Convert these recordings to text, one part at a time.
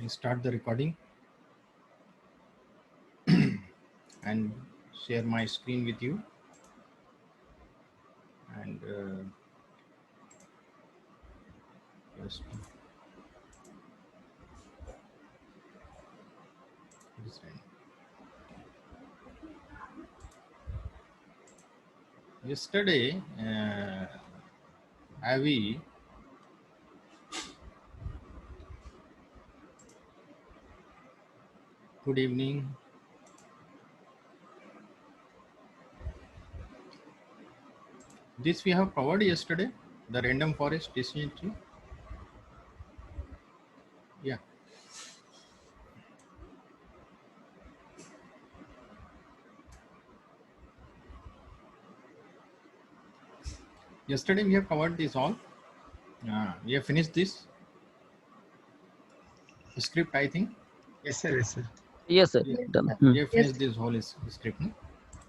I start the recording and share my screen with you. And just yesterday, Avi, good evening. This we have covered yesterday, the random forest decision tree. Yeah. Yesterday we have covered this all. We have finished this script, I think. Yes, sir. Yes, sir. Yes, sir. Yeah. Done. We have finished this whole script. No?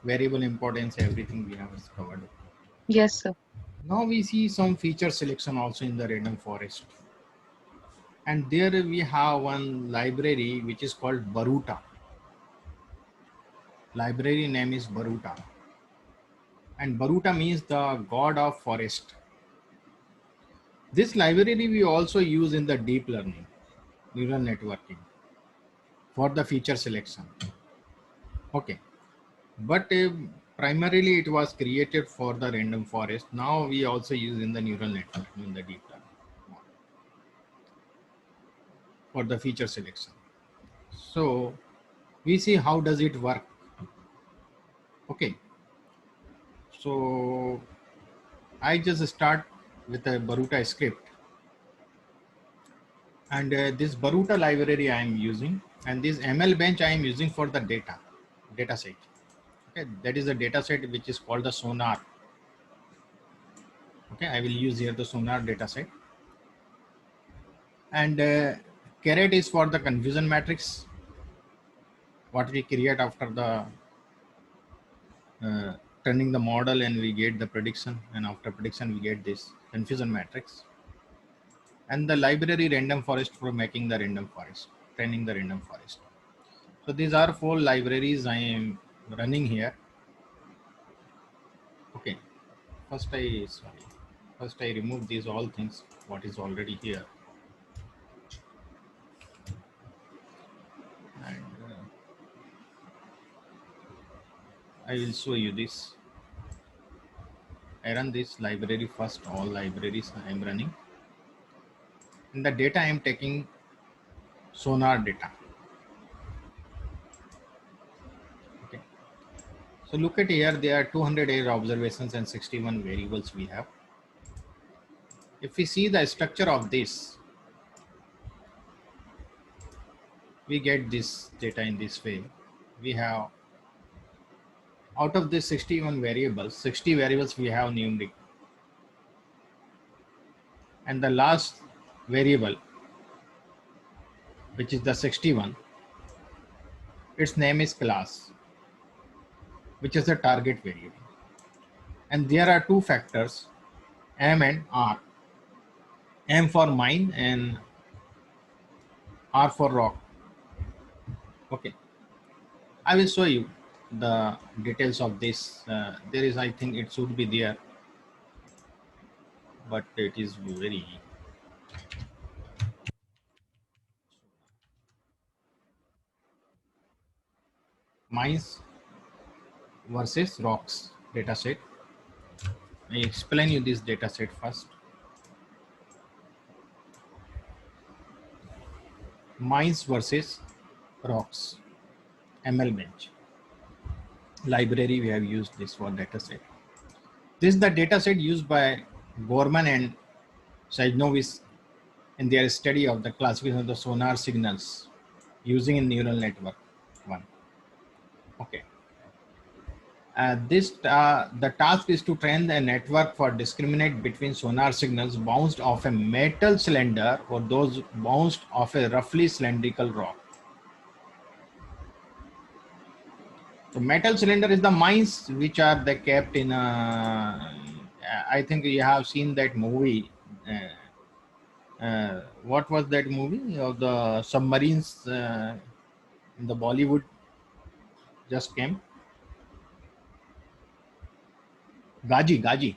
Variable importance, everything we have covered. Yes, sir. Now we see some feature selection also in the random forest. And there we have one library which is called Baruta. Library name is Baruta. And Baruta means the god of forest. This library we also use in the deep learning, neural networking for the feature selection. Okay. But primarily it was created for the random forest. Now we also use in the neural network in the deep learning for the feature selection. So we see how does it work. Okay. So I just start with a Baruta script. And this Baruta library I am using, and this ML bench I am using for the data set. Okay, that is a data set which is called the Sonar. Okay, I will use here the Sonar data set. And caret is for the confusion matrix, what we create after the turning the model and we get the prediction, and after prediction we get this confusion matrix. And the library random forest for making the random forest, training the random forest. So these are 4 libraries I am running here. Okay, first I remove these all things what is already here, and I will show you this. I run this library first, all libraries I am running. In the data I am taking Sonar data. Okay, so look at here, there are 200 air observations and 61 variables we have. If we see the structure of this, we get this data in this way. We have, out of this 61 variables, 60 variables we have numeric. And the last variable, which is the 61, its name is class, which is the target variable. And there are 2 factors, M and R. M for mine and R for rock. Okay, I will show you the details of this. There is, I think it should be there, but it is very mines versus rocks data set. I explain you this data set first. Mines versus rocks, ML bench library we have used this for data set. This is the data set used by Gorman and Sajnovis in their study of the classification of the sonar signals using a neural network 1. Okay. The task is to train the network for discriminate between sonar signals bounced off a metal cylinder or those bounced off a roughly cylindrical rock. So metal cylinder is the mines which are they kept in a, I think you have seen that movie, What was that movie of the submarines in the Bollywood just came? Gaji. Gaji.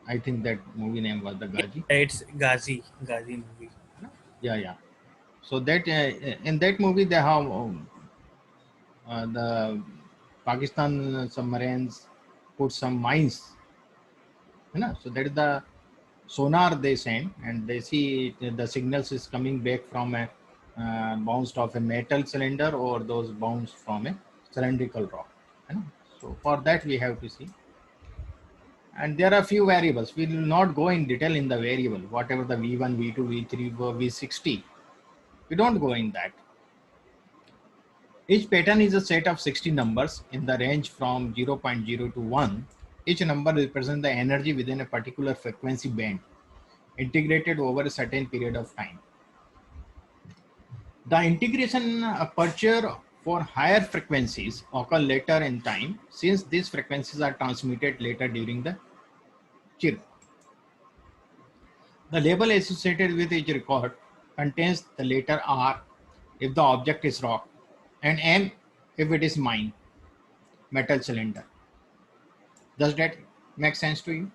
I think that movie name was the Gaji. It's Ghazi movie. Yeah. So that in that movie they have the Pakistan submarines put some mines. You know? So that is the sonar they send, and they see the signals is coming back from a bounced off a metal cylinder or those bounced from a cylindrical rock. You know? So for that we have to see. And there are few variables. We will not go in detail in the variable, whatever the V1, V2, V3, V60. We don't go in that. Each pattern is a set of 60 numbers in the range from 0.0 to 1. Each number represents the energy within a particular frequency band, integrated over a certain period of time. The integration aperture for higher frequencies occur later in time, since these frequencies are transmitted later during the chirp. The label associated with each record contains the letter R if the object is rock and M if it is mine, metal cylinder. Does that make sense to you?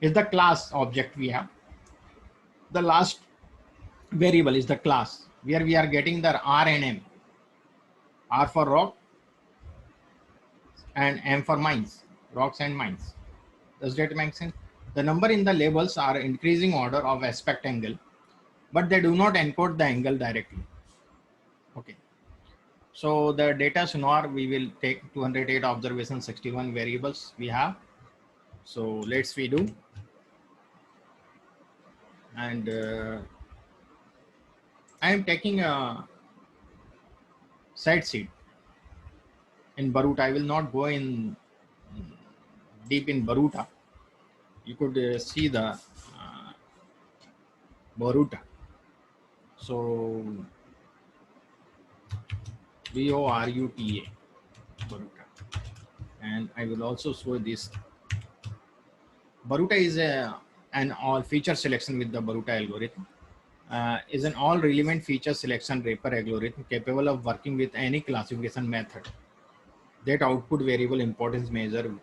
Is the class object we have. The last variable is the class where we are getting the R and M. R for rock and M for mines, rocks and mines. Does that make sense? The number in the labels are increasing order of aspect angle, but they do not encode the angle directly. Okay. So the data sonar, we will take 208 observations, 61 variables we have. So let's we do. And I am taking a side seat in Baruta. I will not go in deep in Baruta. You could see the Baruta. So Boruta, Baruta. And I will also show this. Baruta is an all feature selection with the Baruta algorithm. Is an all relevant feature selection wrapper algorithm capable of working with any classification method that output variable importance measure,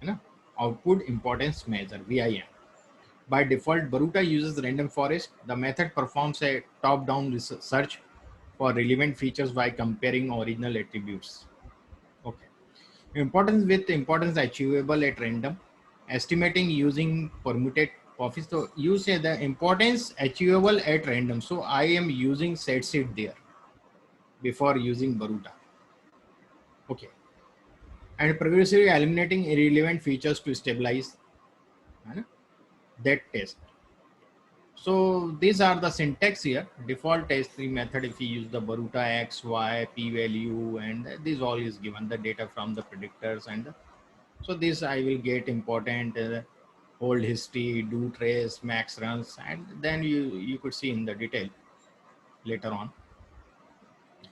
you know, output importance measure VIM. By default, Baruta uses random forest. The method performs a top-down search for relevant features by comparing original attributes. Okay. Importance with importance achievable at random. Estimating using permuted office. So you say the importance achievable at random. So I am using set seed there before using Baruta. Okay. And progressively eliminating irrelevant features to stabilize that test. So these are the syntax here. Default test tree method, if you use the Baruta X, Y, P value, and this all is given the data from the predictors. And so this I will get important hold history, do trace, max runs, and then you could see in the detail later on.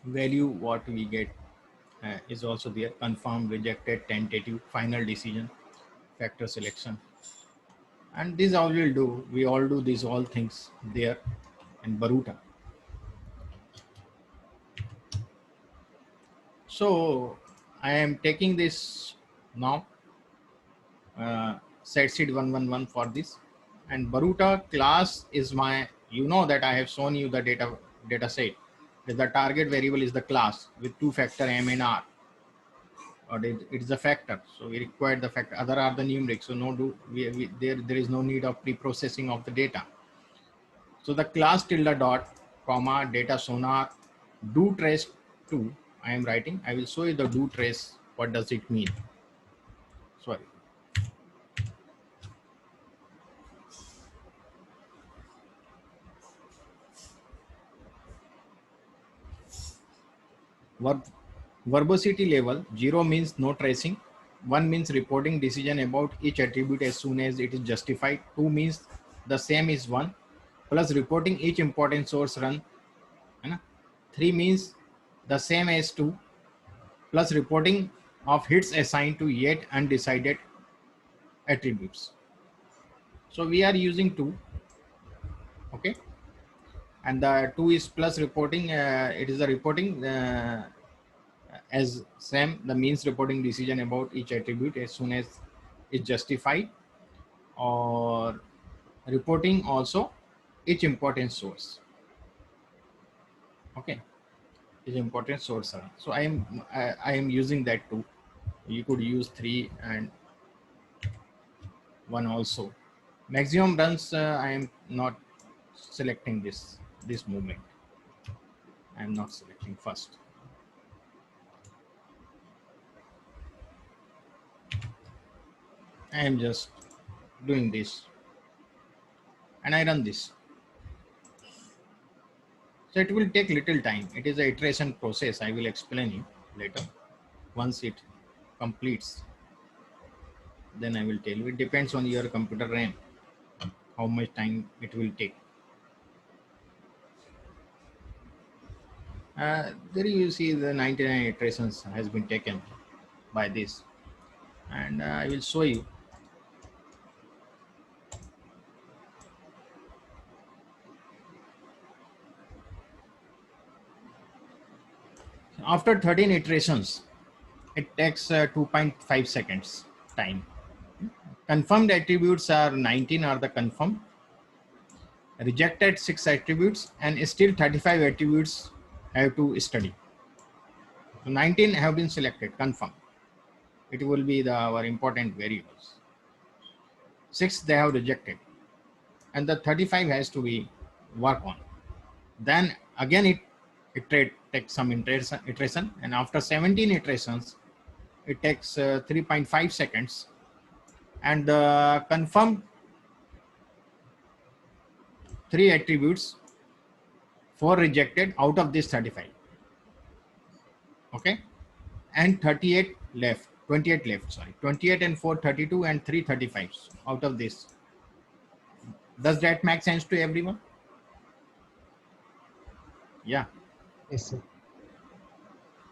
Value what we get is also there. Confirm, rejected, tentative, final decision, factor selection. And this all will do. We all do these all things there in Baruta. So I am taking this now, set seed 111 for this, and Baruta class is my, you know that I have shown you the data set. The target variable is the class with two factor M and R, or it is a factor. So we require the factor. Other are the numeric. So there is no need of pre-processing of the data. So the class tilde dot comma data sonar do trace 2 I am writing. I will show you the do trace. What does it mean? Sorry. Verbosity level 0 means no tracing. 1 means reporting decision about each attribute as soon as it is justified. 2 means the same is 1 plus reporting each important source run. 3 means the same as 2 plus reporting of hits assigned to yet undecided attributes. So we are using 2, okay, and the 2 is plus reporting. It is a reporting as same the means reporting decision about each attribute as soon as it's justified, or reporting also each important source. Okay, each important source. So I am using that too. You could use 3 and 1 also. Maximum runs, I am not selecting this movement. I am not selecting first. I am just doing this and I run this. So it will take little time. It is a iteration process. I will explain you later. Once it completes, then I will tell you. It depends on your computer RAM, how much time it will take. There you see the 99 iterations has been taken by this, and I will show you. After 13 iterations, it takes 2.5 seconds time. Confirmed attributes are 19 are the confirmed, rejected 6 attributes, and still 35 attributes have to study. So 19 have been selected, confirmed. It will be our important variables. 6 they have rejected, and the 35 has to be work on. Then again it takes some iteration, and after 17 iterations, it takes 3.5 seconds, and the confirmed 3 attributes, 4 rejected out of this 35. Okay, and 38 left, 28 left, sorry, 28 and 4, 32, and 3, 35 out of this. Does that make sense to everyone? Yeah. Yes, sir.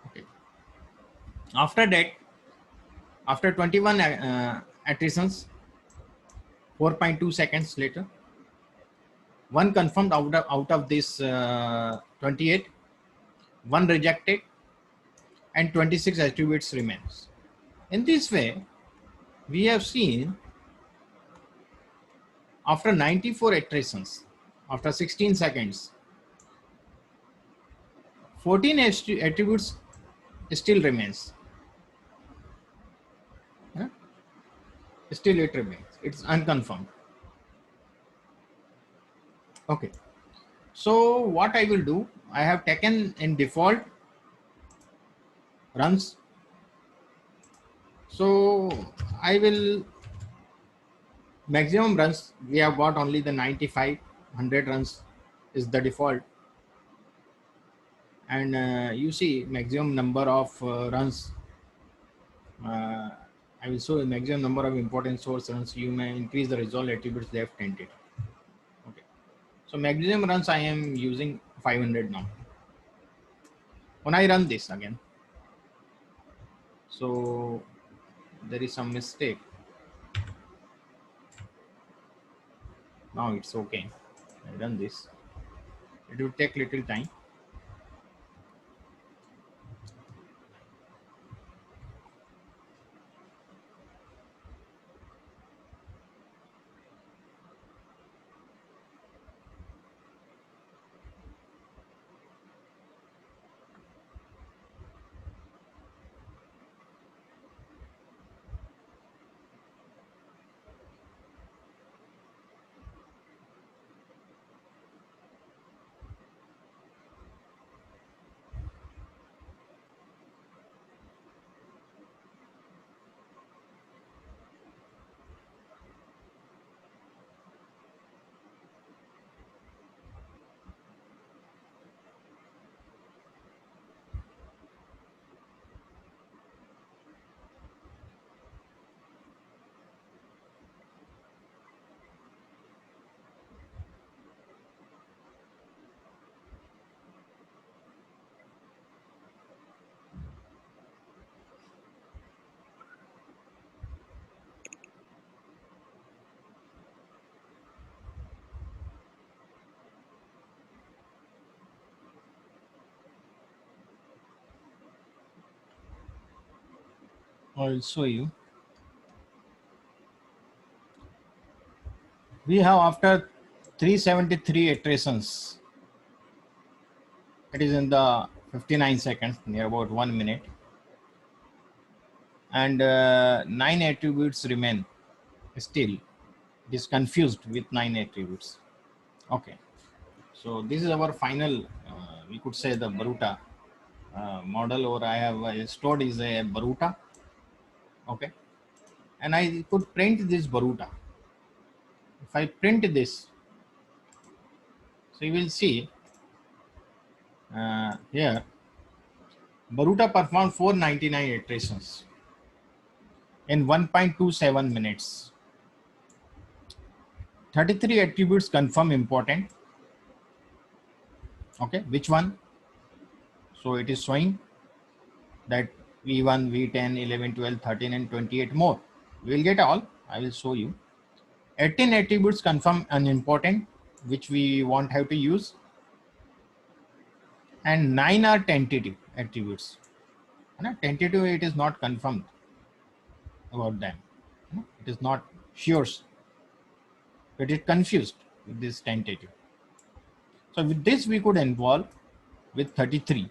Okay. After that, after 21 attritions, 4.2 seconds later, one confirmed out of this 28, one rejected, and 26 attributes remains. In this way, we have seen after 94 iterations, after 16 seconds, 14 attributes still remains. Huh? Still it remains. It's unconfirmed. Okay. So what I will do, I have taken in default runs. So I will maximum runs. We have got only the 95, 100 runs is the default. And you see maximum number of runs. I will show a maximum number of important source runs. You may increase the resolve attributes they have tented. Okay. So maximum runs I am using 500 now. When I run this again, so there is some mistake. Now it's okay. I run this. It will take little time. I'll show you. We have after 373 iterations. It is in the 59 seconds, near about 1 minute, and 9 attributes remain still. It is confused with 9 attributes. Okay, so this is our final. We could say the Baruta model, or I have stored is a Baruta. Okay, and I could print this Baruta. If I print this, so you will see here Baruta performed 499 iterations in 1.27 minutes. 33 attributes confirm important. Okay, which one? So it is showing that V1, V10, 11, 12, 13, and 28 more. We will get all. I will show you. 18 attributes confirm unimportant, which we won't have to use. And 9 are tentative attributes. Tentative, it is not confirmed about them. It is not sure, but it confused with this tentative. So with this, we could involve with 33.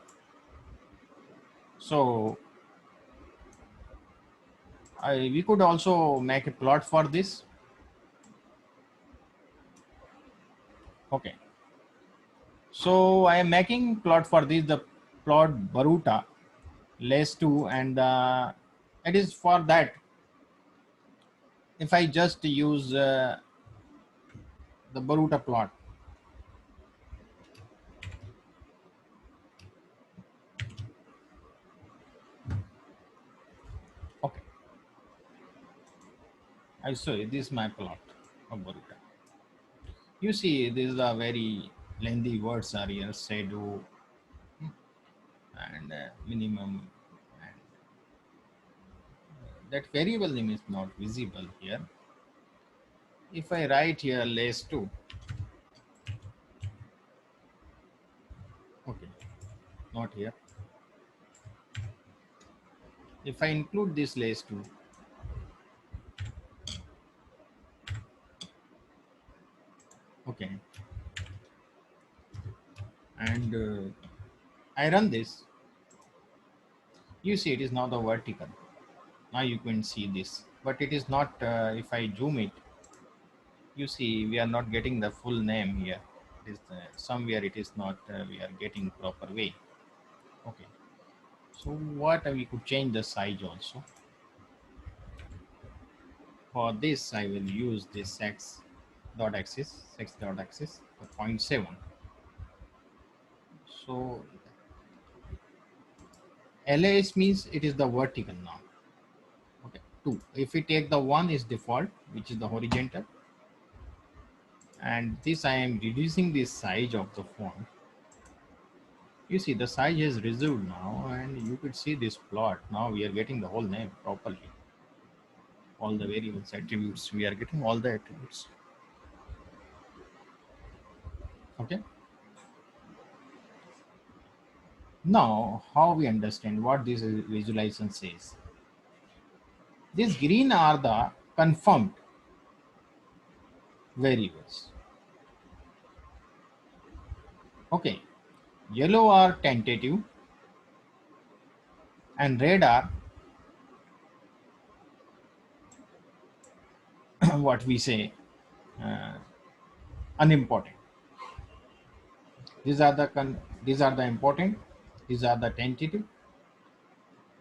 So we could also make a plot for this. Okay. So I am making plot for this, the plot Baruta less 2, and it is for that. If I just use the Baruta plot, okay, I show you this is my plot of Baruta. You see, these are very lengthy words are here, shadow and minimum, and that variable name is not visible here. If I write here less 2, okay, not here. If I include this less 2, okay, and I run this, you see it is now the vertical. Now you can see this, but it is not. If I zoom it, you see we are not getting the full name here. It is somewhere it is not. We are getting proper way. Okay. So what we could change the size also. For this, I will use this x dot axis, the 0.7. So LAS means it is the vertical now. Okay, 2. If we take the 1 is default, which is the horizontal, and this I am reducing the size of the font. You see the size is resolved now, and you could see this plot. Now we are getting the whole name properly. All the variables, attributes, we are getting all the attributes. Okay. Now, how we understand what this visualization says? These green are the confirmed variables. Okay. Yellow are tentative, and red are what we say uh, unimportant. These are the important, these are the tentative,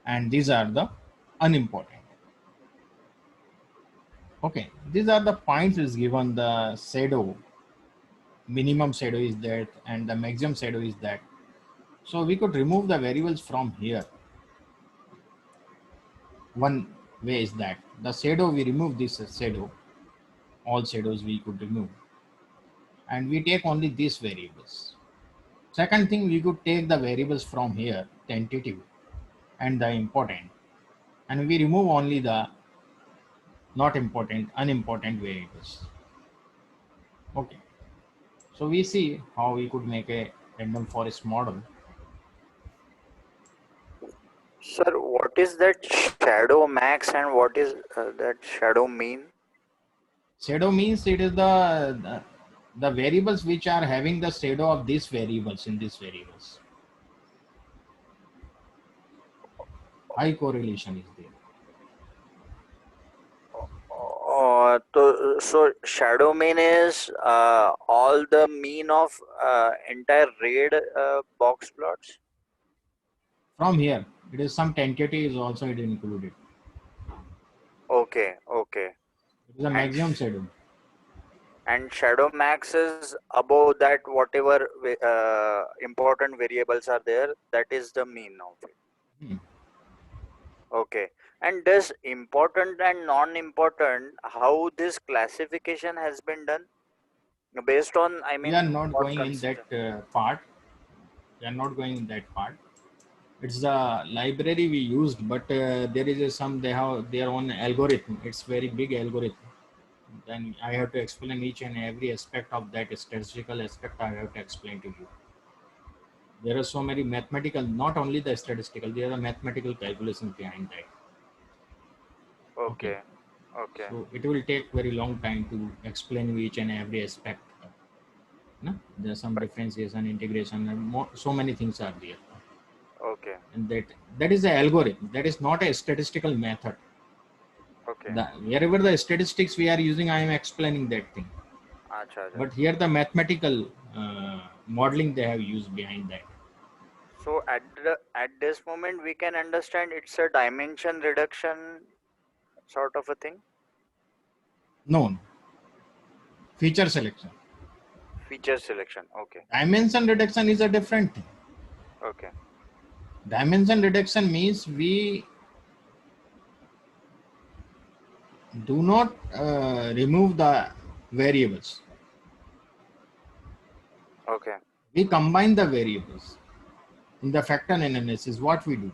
and these are the unimportant. Okay, these are the points is given the shadow, minimum shadow is that, and the maximum shadow is that. So we could remove the variables from here. One way is that the shadow, we remove this shadow, all shadows we could remove, and we take only these variables. Second thing, we could take the variables from here, tentative and the important, and we remove only the not important, unimportant variables. Okay, so we see how we could make a random forest model. Sir, what is that shadow max and what is that shadow mean? Shadow means it is the variables which are having the shadow of these variables in these variables. High correlation is there. So shadow mean is all the mean of entire RAID box plots. From here, it is some tentative is also it included. Okay, okay. It is a And maximum shadow. and shadow max is above that whatever important variables are there. That is the mean of it. Hmm. Okay. And does important and non-important, how this classification has been done based on, I We are mean, not what going in that consider? part. We are not going in that part. It's the library we used, but there is some they have their own algorithm. It's very big algorithm. Then I have to explain each and every aspect of that statistical aspect. I have to explain to you. There are so many mathematical, not only the statistical. There are mathematical calculations behind that. Okay, Okay, okay, so it will take very long time to explain each and every aspect. No? There's some but differentiation, integration, and so many things are there. okay, And that is the algorithm. That is not a statistical method. okay. Wherever the statistics we are using, I am explaining that thing. Acha, acha. But here the mathematical modeling they have used behind that. So at this moment we can understand it's a dimension reduction sort of a thing. No, feature selection. Feature selection. Okay, Dimension reduction is a different thing. okay, Dimension reduction means we do not remove the variables. okay, We combine the variables. In the factor analysis, what we do?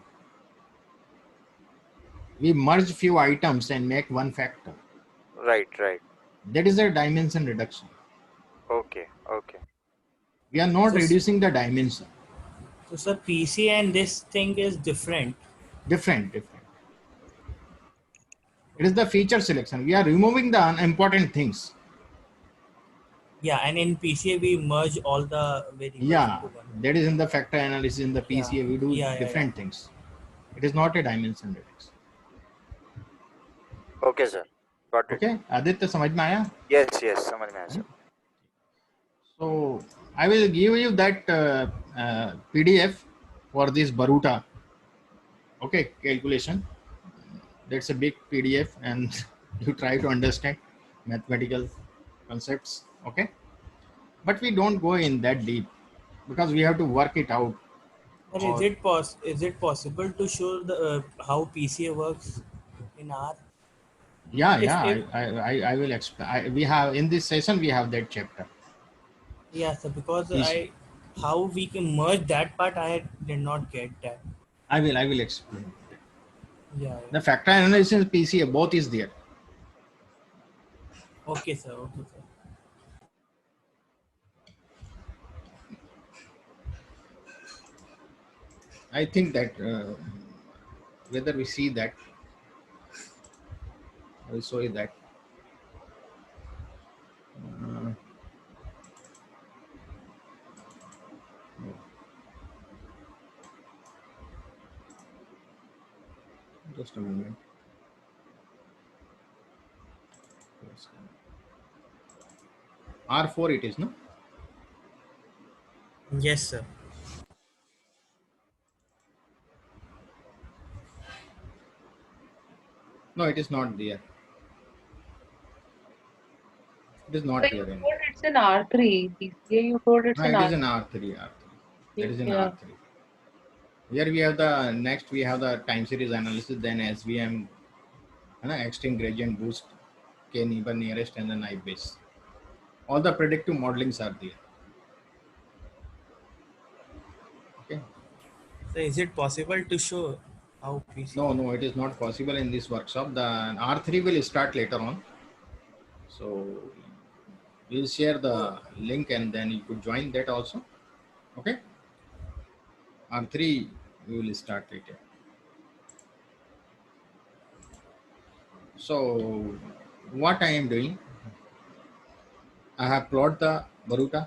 We merge few items and make one factor. right, right. That is a dimension reduction. Okay, okay, We are not So, reducing the dimension. so sir, PC and this thing is different. Different. It is the feature selection. We are removing the unimportant things. Yeah, and in PCA we merge all the variables Yeah, into one. that is in the factor analysis. In the Yeah, PCA, we do yeah. different things. It is not a dimension reduction. okay, sir. Got it. Okay, Aditya समझ में आया? Yes, yes. समझ में आया, Hmm? sir. So I will give you that PDF for this Baruta. Okay, calculation. That's a big PDF, and you try to understand mathematical concepts. Okay, but we don't go in that deep because we have to work it out. But Or is it possible to show the how PCA works in R? If I will explain. We have in this session we have that chapter. yeah, sir, because PC. how we can merge that part I did not get that. I will explain. Yeah. The factor analysis PCA both is there. Okay, sir. Okay, sir. I think that whether we see that, I will show you that. Uh, just a moment. Yes. R4 it is, no? Yes, sir. No, it is not there. It is But not you there in. told it's in R3. PCA, you told it's No, in it is R3. an R3. That is an Yeah. R3. Here we have the next. We have the time series analysis. Then SVM, extreme gradient boost, k neighbor nearest, and the knife base. All the predictive modelings are there. Okay. So is it possible to show how PC? No, it is not possible in this workshop. The R3 will start later on. So we'll share Oh, the link and then you could join that also. Okay. R3 we will start later. So what I am doing, I have plot the Baruta,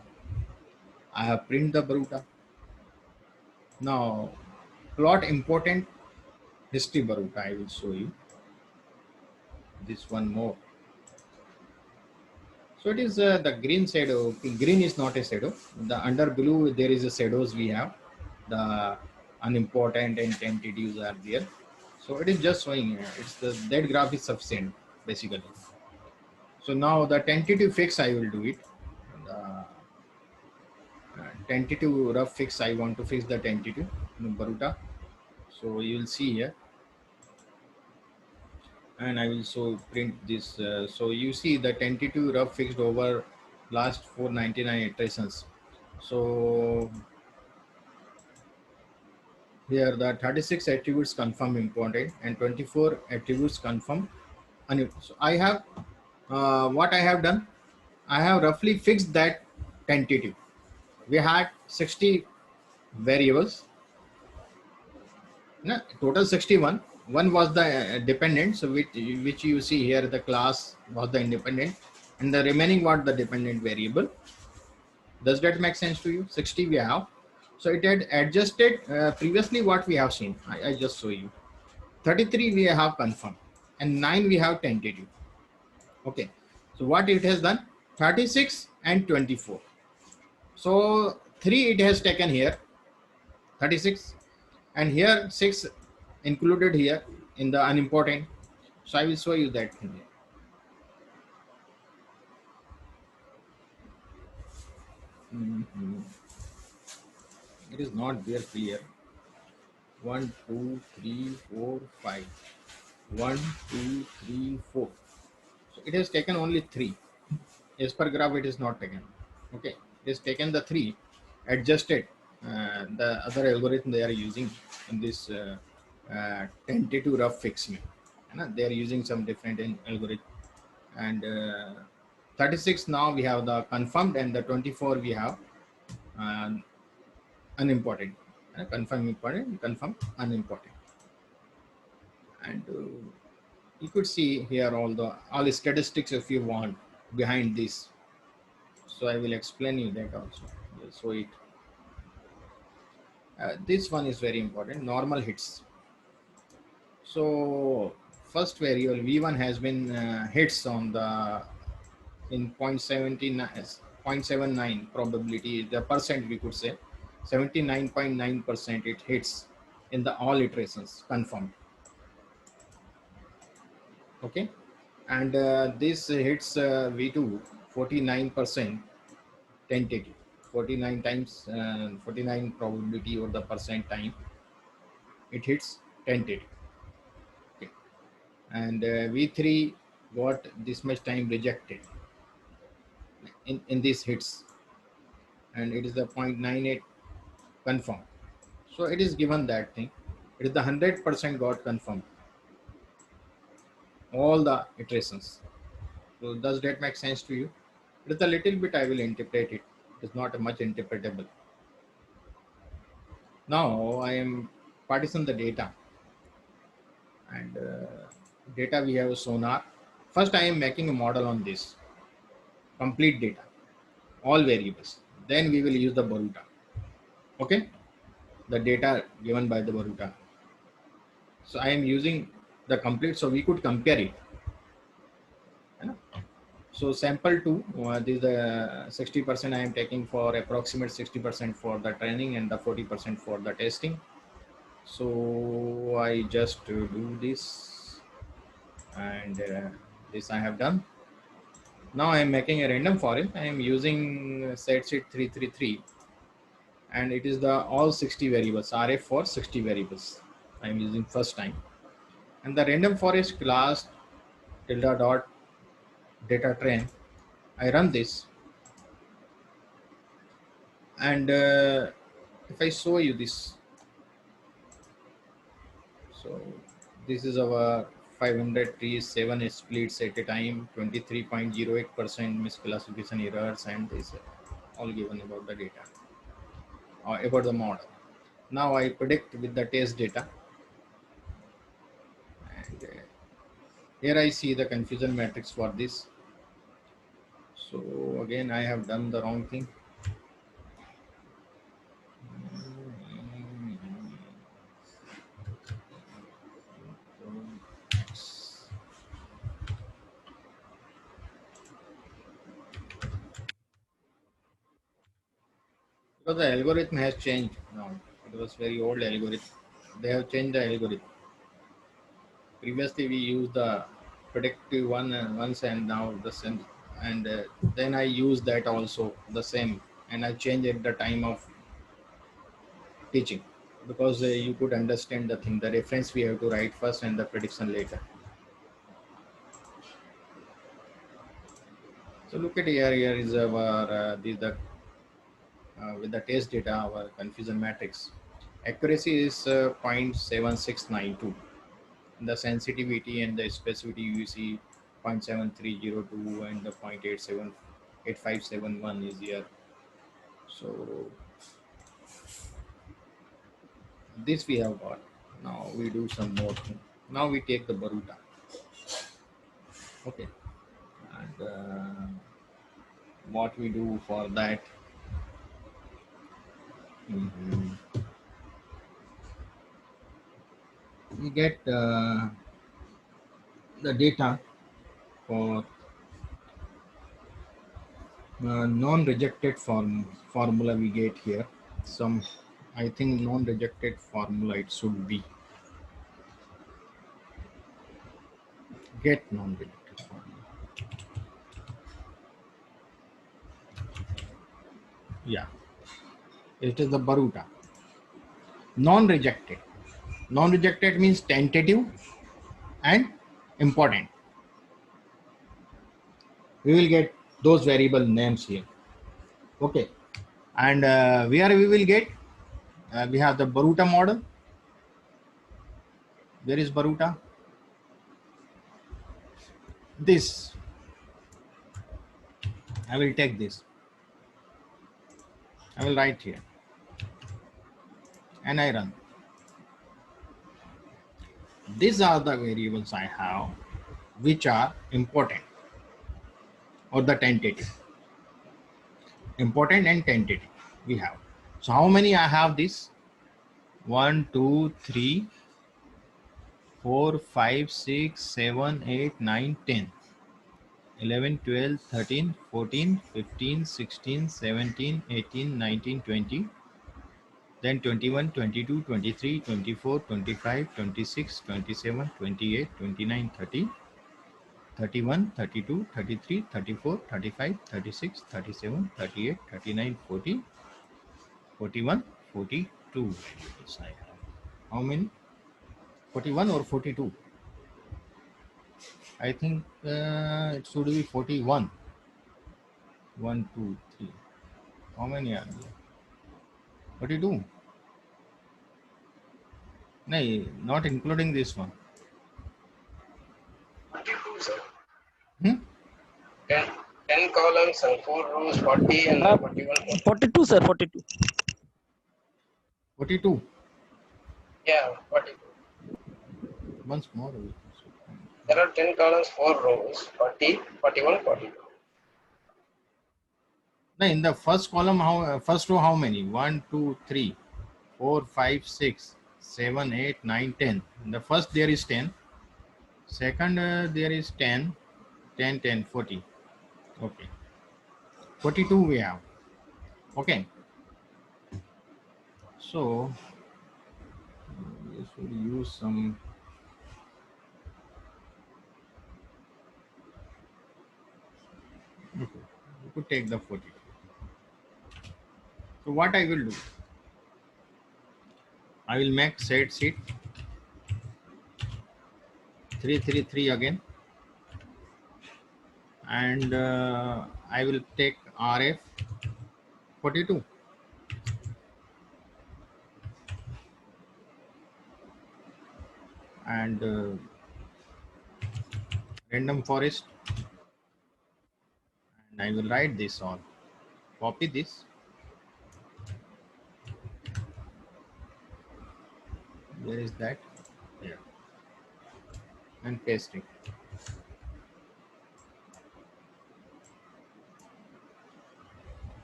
I have print the Baruta. Now plot important history Baruta, I will show you this one more. So it is the green shadow. Green is not a shadow. The under blue there is a shadows we have. The unimportant and tentatives are there. So it is just showing. It's the that graph is sufficient basically. So now the tentative fix I will do it. The tentative rough fix I want to fix the tentative Baruta. So you will see here, and I will so print this. So you see the tentative rough fixed over last 499 iterations. So here the 36 attributes confirm important and 24 attributes confirm. So I have what I have done. I have roughly fixed that tentative. We had 60 variables. No, total 61. One was the dependent, so which you see here, the class was the independent, and the remaining was the dependent variable. Does that make sense to you? 60 we have. So it had adjusted previously what we have seen. I just show you. 33 we have confirmed, and 9 we have tentative. Okay. So what it has done? 36 and 24. So 3 it has taken here, 36, and here 6 included here in the unimportant. So I will show you that thing here. It is not there clear. 1, 2, 3, 4, 5. 1, 2, 3, 4. So it has taken only 3. As per graph, it is not taken. Okay, it is taken the 3, adjusted the other algorithm they are using in this tentative rough fixing. They are using some different algorithm. And 36 now we have the confirmed, and the 24 we have unimportant. Confirm important, confirm unimportant. And you could see here all the statistics if you want behind this. So I will explain you that also. So it this one is very important. Normal hits. So first variable v1 has been hits on the in 0.79 probability, the percent we could say 79.9% it hits in the all iterations confirmed. Okay, and this hits v2 49% tentative, 49 times 49 probability or the percent time it hits tentative. Okay, and v3 got this much time rejected in these hits, and it is the 0.98 confirmed. So it is given that thing. It is the 100% got confirmed. All the iterations. So does that make sense to you? It is a little bit I will interpret it. It is not much interpretable. Now I am partition the data. And data we have a sonar. First I am making a model on this. Complete data. All variables. Then we will use the Baruta. Okay? The data given by the Baruta. So I am using the complete, so we could compare it. So sample 2, this is the 60% I am taking for approximate 60% for the training and the 40% for the testing. So I just do this, and this I have done. Now I am making a random forest. I am using set sheet 333, and it is the all 60 variables, RF for 60 variables I am using first time. And the random forest class tilde dot data train, I run this, and if I show you this, so this is our 500 trees, 7 splits at a time, 23.08% misclassification errors, and this all given about the data or about the model. Now I predict with the test data, and Here I see the confusion matrix for this. So again, I have done the wrong thing. Because the algorithm has changed now. It was very old algorithm. They have changed the algorithm. Previously we used the predictive one once, and now the same. And then I used that also the same, and I changed at the time of teaching, because you could understand the thing. The reference we have to write first and the prediction later. So look at here. Here is our with the test data, our confusion matrix. Accuracy is 0.7692. The sensitivity and the specificity you see 0.7302 and the 0.8571 is here. So this we have got. Now we do some more thing. Now we take the Baruta. Okay. And what we do for that? We get the data for non-rejected formula we get here. Some, I think, non-rejected formula it should be get non-rejected formula. Yeah, it is the Baruta. Non-rejected. Non-rejected means tentative and important. We will get those variable names here. Okay, and where we will get, we have the Baruta model. Where is Baruta? This. I will take this. I will write here. And I run. These are the variables I have which are important or the tentative. Important and tentative we have. So how many I have this? 1, 2, 3, 4, 5, 6, 7, 8, 9, 10. 11, 12, 13, 14, 15, 16, 17, 18, 19, 20. Then 21, 22, 23, 24, 25, 26, 27, 28, 29, 30, 31, 32, 33, 34, 35, 36, 37, 38, 39, 40, 41, 42. Yes, I have. How many? 41 or 42? I think it should be 41. 1, 2, 3. How many are there? 42. No, not including this one. 42, sir. 10, 10 columns and 4 rows, 40 and 41. 42, sir, 42. 42. Yeah, 42. Once more. There are 10 columns, 4 rows, 40, 41, 42. No, in the first column, first row, how many? 1, 2, 3, 4, 5, 6, 7, 8, 9, 10. In the first there is 10. Second there is 10, 10, 10, 40. Okay. 42 we have. Okay. So we should use some. Okay. We could take the 42. So what I will do? I will make set sheet 333 again, and I will take RF 42. And random forest, and I will write this on. Copy this. Where is that? Here. And paste it.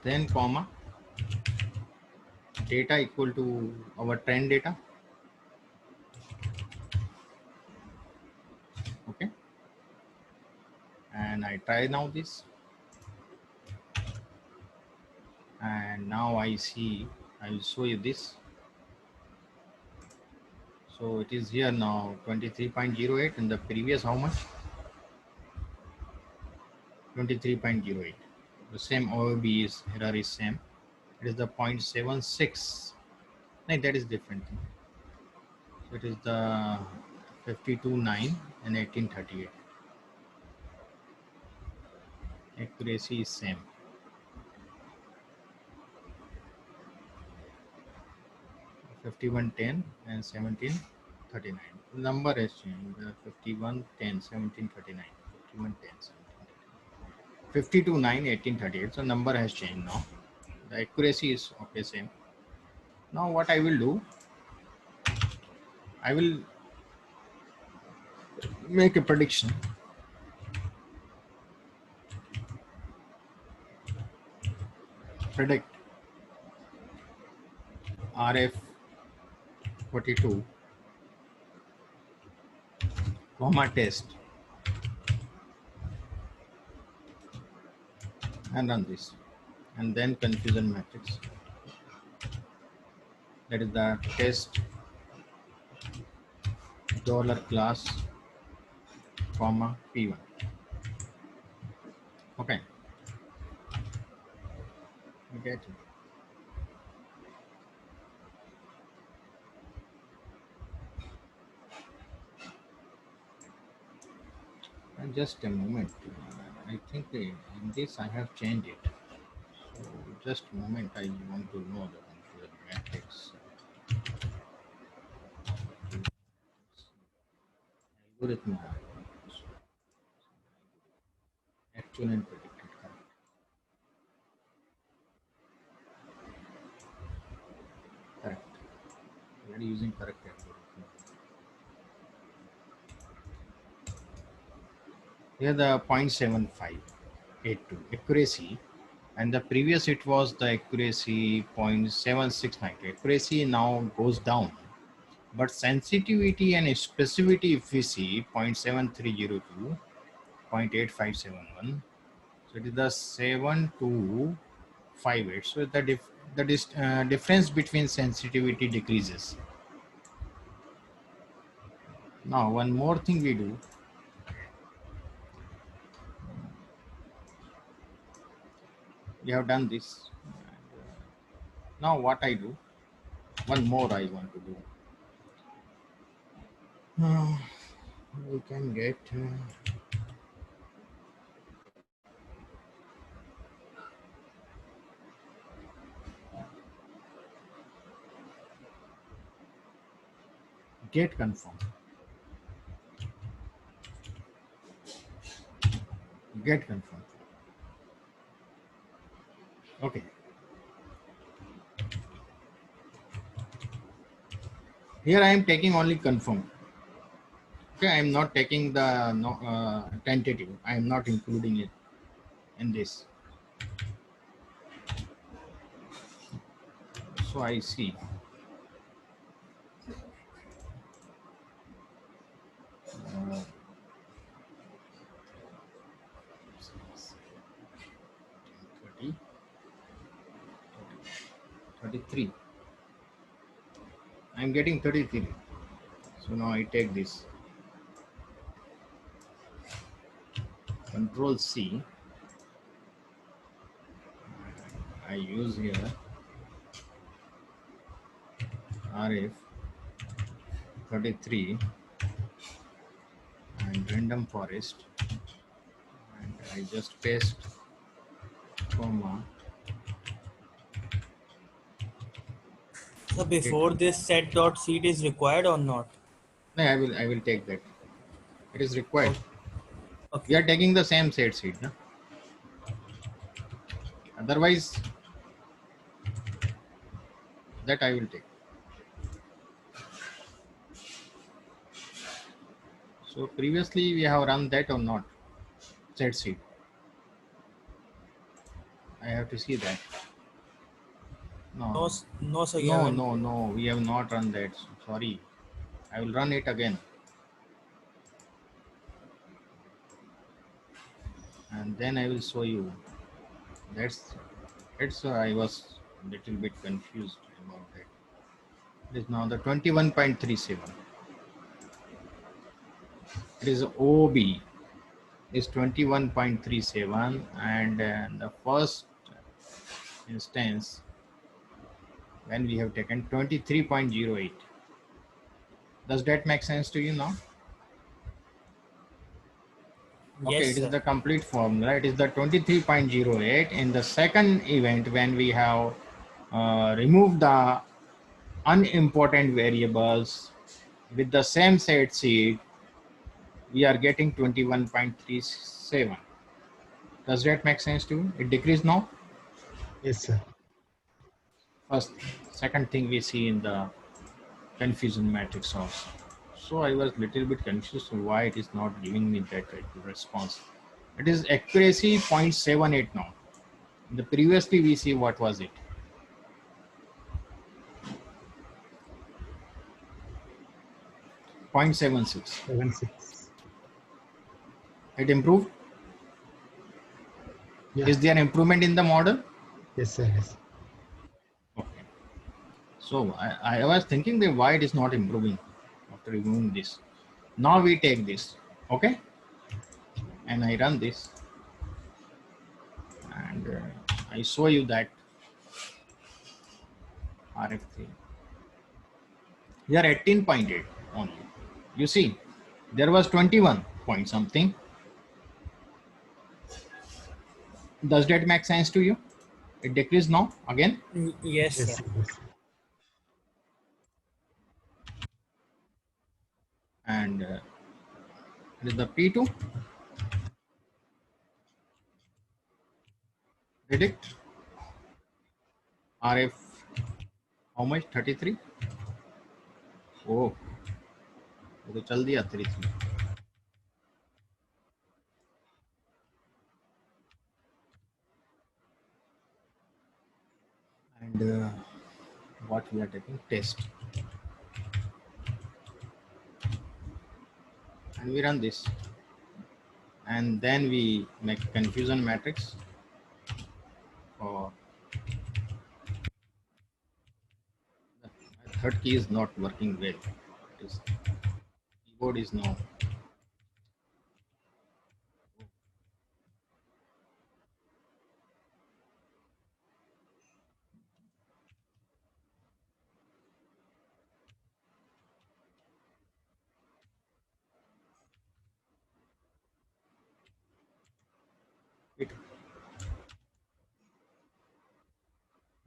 then comma data equal to our trend data. Okay, and I try now this, and now I see, I will show you this. So it is here now 23.08, and the previous how much? 23.08. The same OOB is, error is same. It is the 0.76. No, that is different thing. So it is the 52.9 and 1838. Accuracy is same. 5110 and 1739. The number has changed. 5110 1739. 5110 52.9 1838. So number has changed now. The accuracy is okay, same. Now what I will do, I will make a prediction. Predict RF 42 comma test and run this, and then confusion matrix. That is the test dollar class comma P1. Okay, you get it. And just a moment. I think in this I have changed it. So just a moment. I want to know the confusion matrix. Algorithm actual and predicted. Correct. We are using correct algorithm. Here the 0.7582 accuracy, and the previous it was the accuracy 0.7692. Accuracy now goes down, but sensitivity and specificity if we see 0.7302, 0.8571. So it is the 7258. So the difference between sensitivity decreases. Now one more thing we do. We have done this. Now what I do, one more I want to do. We can get get confirm. Get confirm. Okay. Here I am taking only confirm. Okay, I am not taking the tentative. I am not including it in this. So I see. Uh, 30, 33. I am getting 33. So now I take this. Control C. I use here RF 33 and random forest, and I just paste comma. So before this set dot seed is required or not? No, I will take that. It is required. Okay. We are taking the same set seed, no? Otherwise that I will take. So previously we have run that or not, set seed. I I have to see that. No, no, sir. You No, haven't. no, no. We have not run that. Sorry. I will run it again. And then I will show you. That's I was a little bit confused about that. It is now the 21.37. It is OB is 21.37, and the first instance when we have taken 23.08. Does that make sense to you now? Okay, Yes, it is sir. the complete formula. It is the 23.08. In the second event, when we have removed the unimportant variables with the same set seed, we are getting 21.37. Does that make sense to you? It decreased now? Yes, sir. Second thing we see in the confusion matrix also. So I was little bit confused why it is not giving me that response. It is accuracy 0.78 now. In the previously we see what was it? 0.76. 76. It improved. Yeah. Is there improvement in the model? Yes, sir. Yes. Okay. So I was thinking that why it is not improving after removing this. Now we take this, okay, and I run this, and I show you that RF3. Here 18.8 only. You see, there was 21 point something. Does that make sense to you? It decreased now again. Yes, Yes, sir. sir. Yes. And it is the P2. Predict RF how much? 33. Oh, वो तो चल दिया 33. And what we are taking test, and we run this, and then we make confusion matrix for the third key is not working well. Keyboard is now.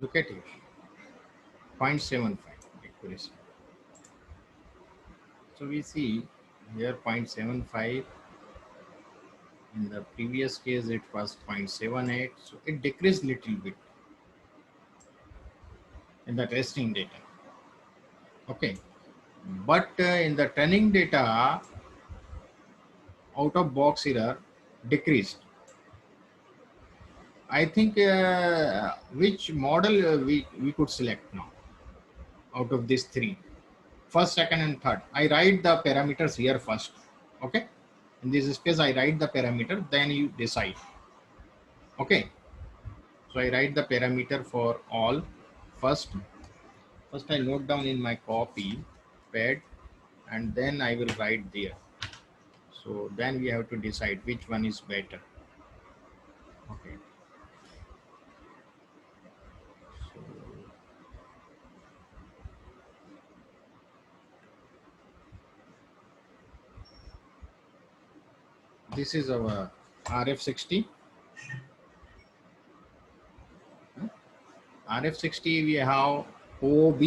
Look at it, 0.75 accuracy. So we see here 0.75. In the previous case, it was 0.78. So it decreased little bit in the testing data. Okay, but in the training data, out of box error decreased. I think which model we could select now out of these three, first, second, and third. I write the parameters here first. Okay, in this space I write the parameter, then you decide. Okay, so I write the parameter for all first. First I note down in my copy pad, and then I will write there. So then we have to decide which one is better. Okay. So this is our RF60. RF60 we have OB.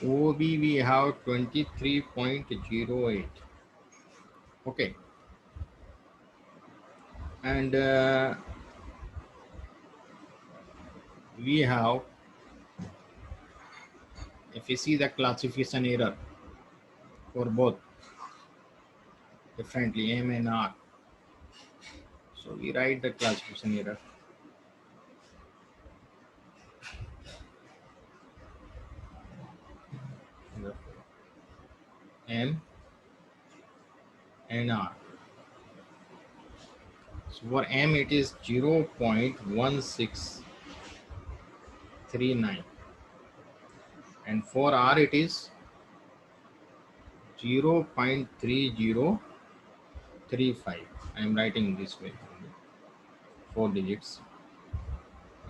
OB we have 23.08. Okay. And we have, if you see the classification error for both differently M and R, So we write the classification error. M and R. So for M it is 0.1639 and for R it is 0.3035. I am writing this way, 4 digits.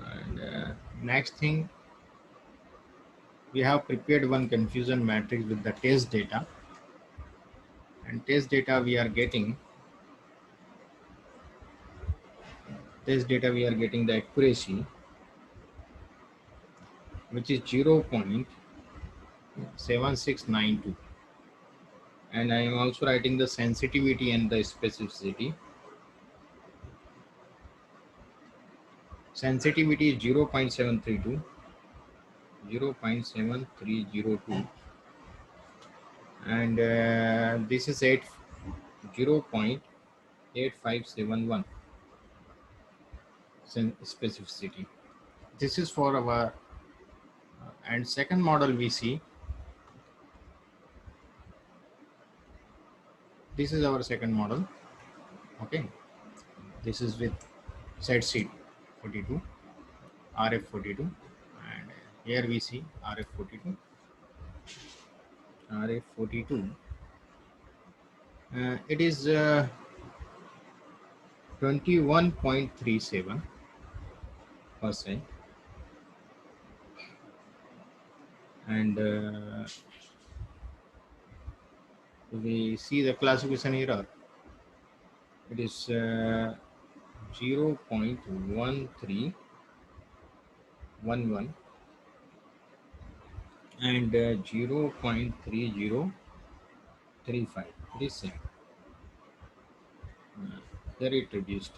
And next thing, we have prepared one confusion matrix with the test data. And test data we are getting the accuracy which is 0.7692, and I am also writing the sensitivity and the specificity. Sensitivity is 0.732, 0.7302, and this is 0.8571 specificity. This is for our and second model we see. This is our second model. Okay, this is with ZC42, RF42, and here we see RF42. RF42. It is 21.37%, and we see the classification error. It is 0.1311 and 0.3035. It is same. There it reduced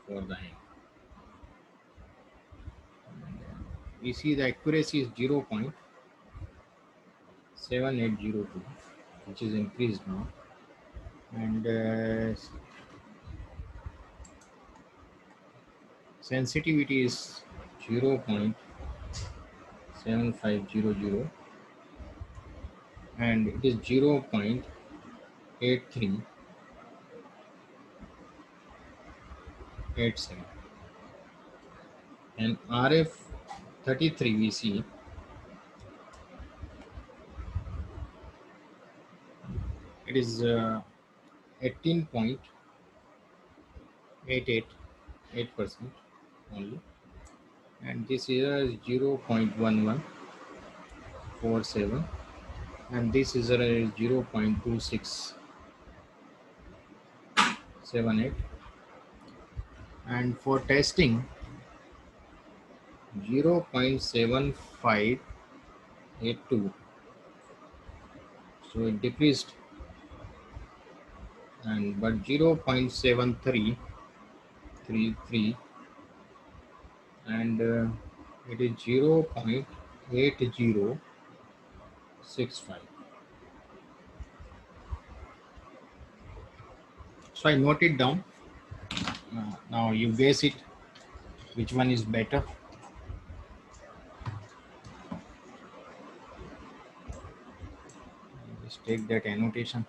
for the M. And, we see the accuracy is 0.7802, which is increased now, and sensitivity is 0.7500, and it is 0.8387. And RF33 we see it is 18.888% only, and this is 0.1147, and this is 0.2678, and for testing 0.7582, so it decreased, and but 0.7333, and it is 0.8065. So I note it down. Now you guess it, which one is better. Just take that annotation.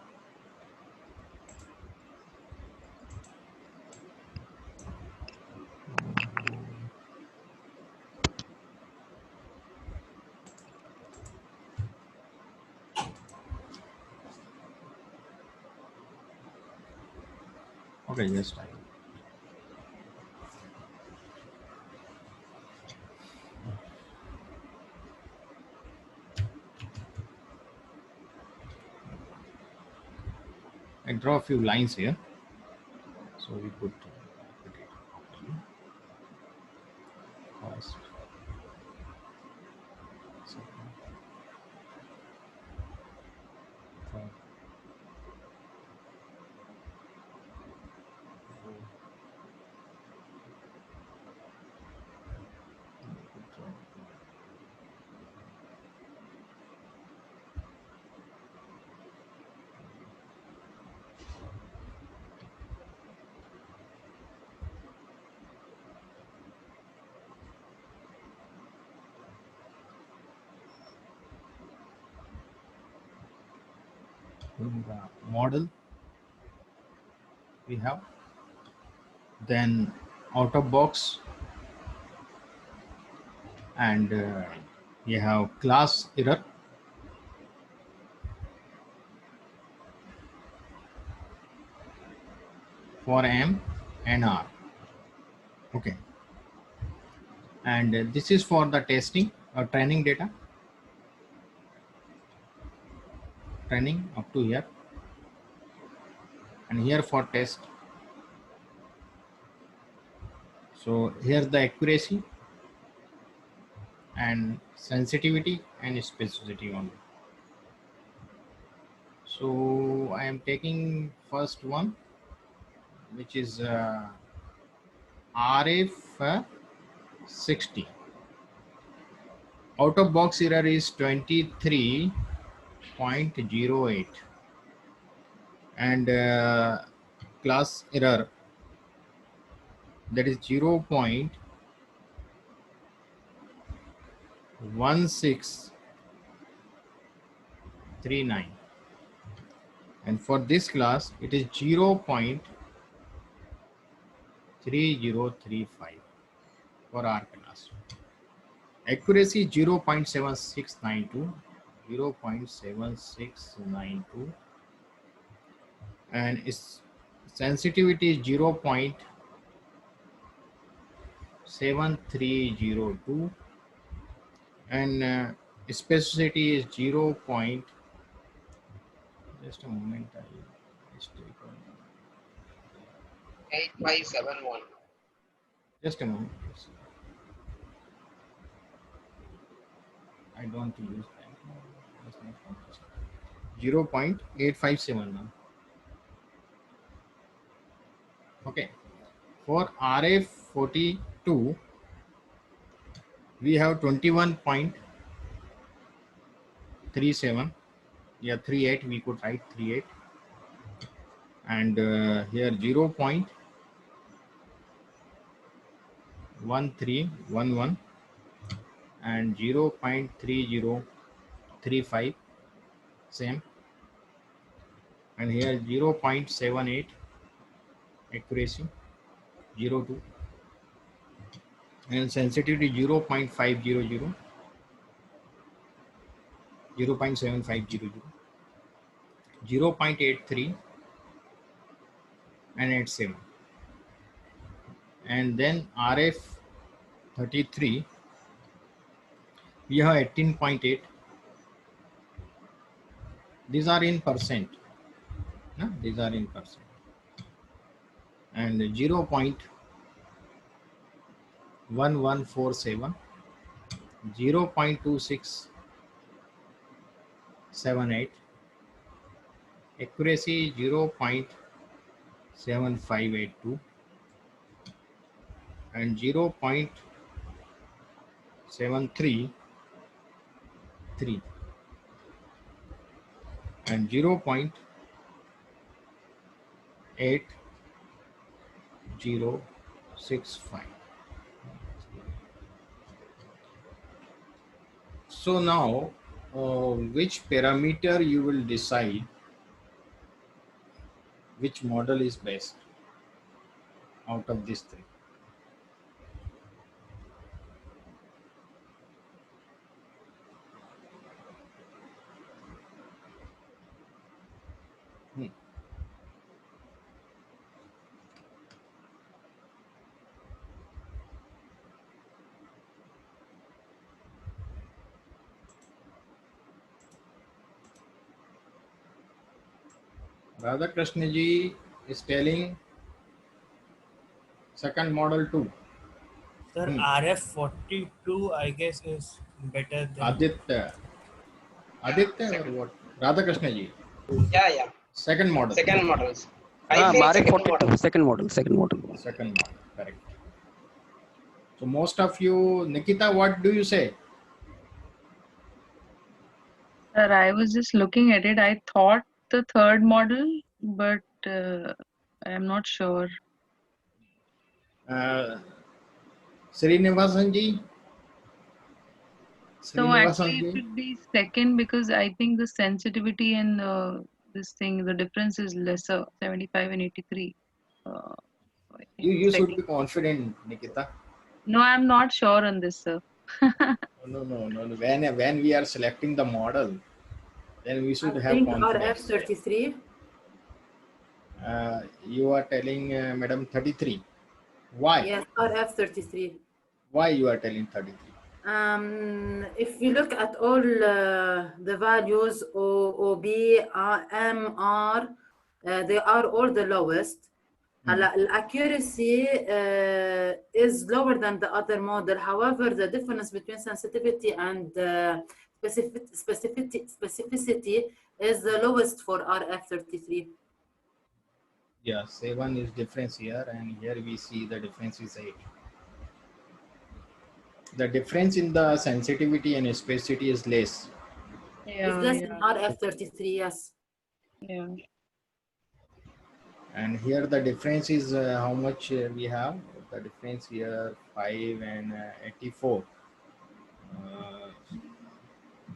Okay, just type. I draw a few lines here, so we put it first, second, third, fourth. in the model we have, then out of box, and we have class error, for M and R. Okay, and this is for the testing or training data, training up to here, and here for test. So here's the accuracy and sensitivity and specificity only. So I am taking first one, which is RF60. Out of box error is 23.08, and class error, that is 0.1639, and for this class it is 0.3035 for our class. Accuracy 0.7692, 0.7692, and its sensitivity is 0.7302, and specificity is 0. Just a moment, I mistake. 8571. Just a moment. I don't use that. 0.857. Okay. For RF42, we have 21.37. Yeah, 38. We could write 38. And here 0.1311 and 0.3035, same. And here 0.78 accuracy, 02, and sensitivity 0.500, 0.7500, 0.83 and 87. And then RF33, we have 18.8. These are in percent. No? These are in percent. And 0.1147, 0.2678, accuracy 0.7582, and 0.733, and 0.8065. So now, which parameter you will decide which model is best out of these three? Radhakrishna ji is telling second model too. Sir, RF42, I guess, is better than Aditya or what? Radhakrishna ji, Yeah. second model. Second models. I feel second model. Second model. Second model, correct. So most of you, Nikita, what do you say? Sir, I was just looking at it. I thought the third model, but I'm not sure. Srinivasan ji? So actually it should be second because I think the sensitivity and this thing, the difference is lesser, 75 and 83. I think You should second. be confident, Nikita. No, I'm not sure on this, sir. No. When we are selecting the model, then we should I have think confidence. RF33. You are telling Madam 33. Why? Yes, RF33. Why you are telling 33? If you look at all the values, OB, M, R, they are all the lowest. Accuracy is lower than the other model. However, the difference between sensitivity and specificity is the lowest for RF33. Yeah, 7 is difference here, and here we see the difference is 8. The difference in the sensitivity and specificity is less. It's less than RF33, yes. Yeah. And here the difference is how much we have. The difference here 5 and 84.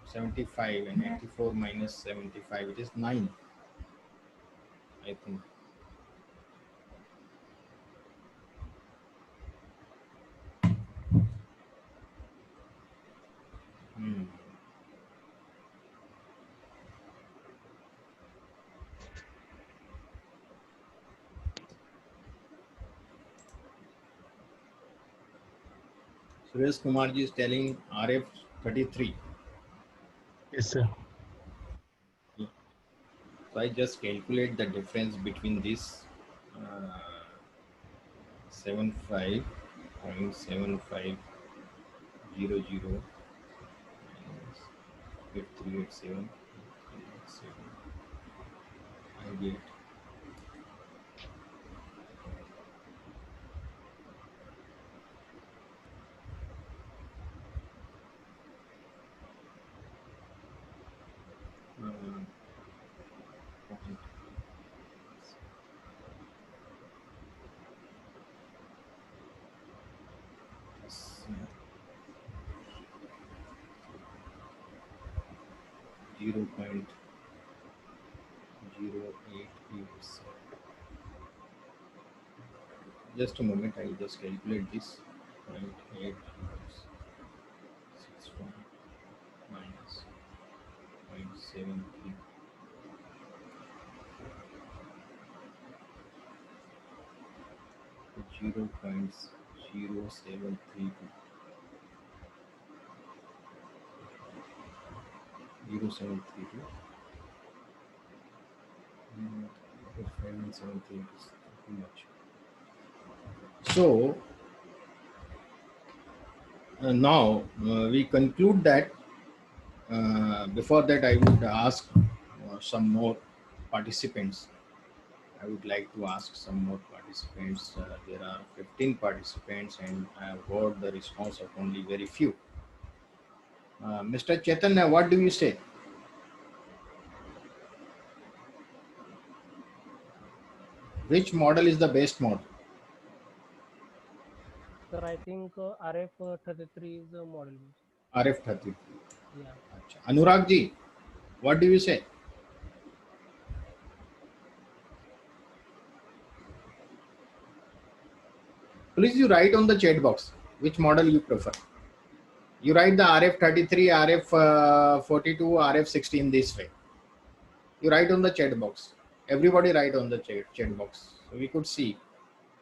75 and 84 minus 75, it is 9, I think. Suresh Kumar ji is telling RF33. Yes, sir. So I just calculate the difference between this 75.7500 minus 8387. I get 0.0887. Just a moment, I will just calculate this. 0.861 minus 0.73. Zero point 0.0732. 0.732. 0.732 is too much. So now we conclude that. Before that, I would ask some more participants. I would like to ask some more participants. There are 15 participants, and I have got the response of only very few. Mr. Chaitanya, what do you say? Which model is the best model? Sir, I think RF33 is a model. RF33. Yeah. Anurag ji, what do you say? Please you write on the chat box which model you prefer. You write the RF33, RF42, RF16 this way. You write on the chat box. Everybody write on the chat box. So we could see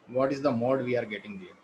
what is the mode we are getting there.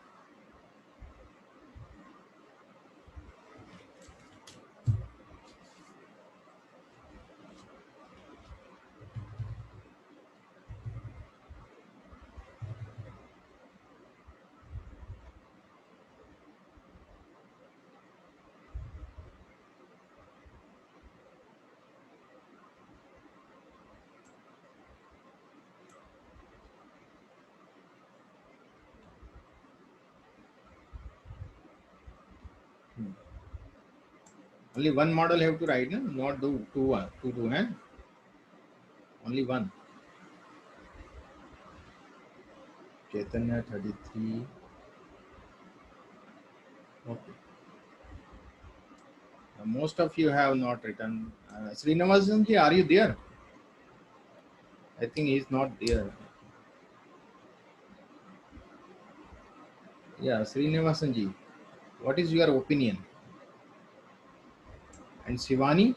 Only one model have to write, no? Not do two, eh? Only one. Chaitanya 33. Okay. Most of you have not written. Srinivasan ji, are you there? I think he's not there. Yeah, Srinivasanji, what is your opinion? And Shivani?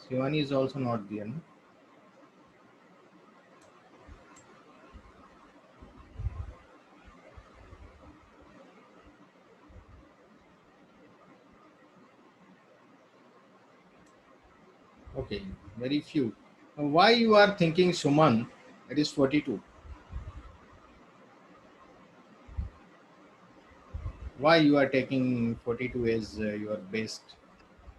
Shivani is also not there. No? Okay, very few. Why you are thinking Suman? It is 42. Why you are taking 42 as your best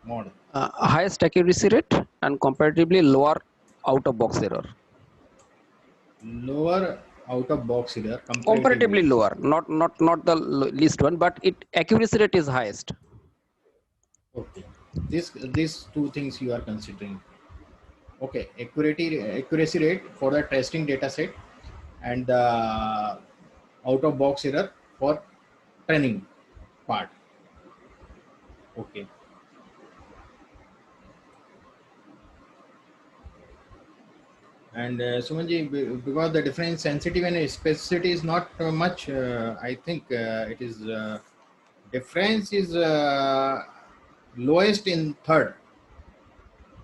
model? Highest accuracy rate and comparatively lower out of box error. Lower out of box error Comparatively lower, not the least one, but it accuracy rate is highest. Okay, these two things you are considering. Okay, accuracy rate for the testing data set and the out of box error for training part. Okay. And Sumanji, because the difference sensitivity and specificity is not much, I think it is difference is lowest in third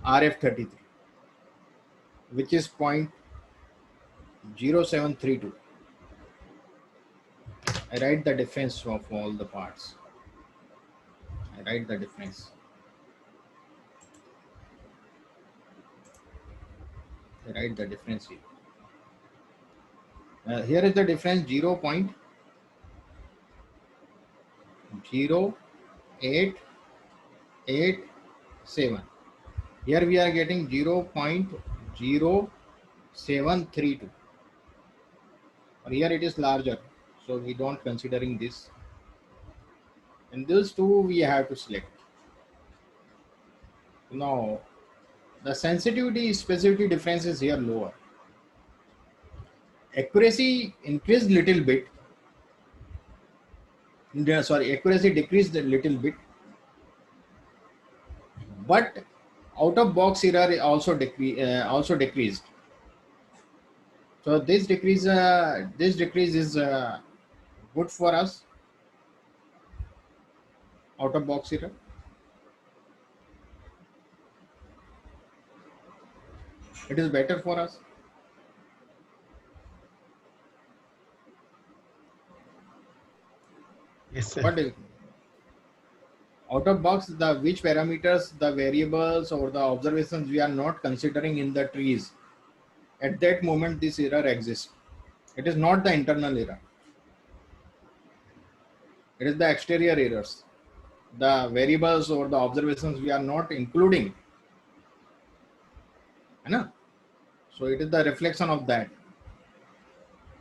RF33, which is 0.0732. I write the difference of all the parts. I write the difference. I write the difference here. Here is the difference 0.0887. Here we are getting 0.0732. Or here it is larger, so we don't considering this. And these two we have to select. Now, the sensitivity specificity difference is here lower. Accuracy increased little bit. Sorry, accuracy decreased a little bit. But out of box error also decreased. So this decrease is good for us. Out of box error. It is better for us. Yes, sir. What is out of box, the which parameters, the variables or the observations we are not considering in the trees. At that moment, this error exists. It is not the internal error. It is the exterior errors. The variables or the observations we are not including. So it is the reflection of that.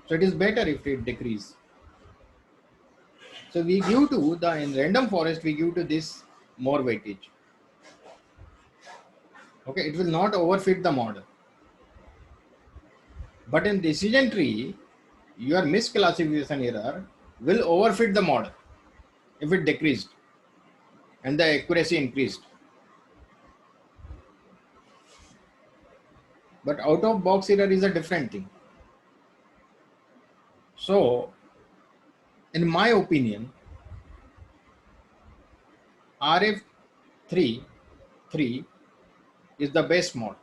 So it is better if it decrease. So we give to the in random forest, we give to this more weightage. Okay, it will not overfit the model. But in decision tree, your misclassification error will overfit the model if it decreased and the accuracy increased. But out of box error is a different thing. So, in my opinion, RF3 is the best model.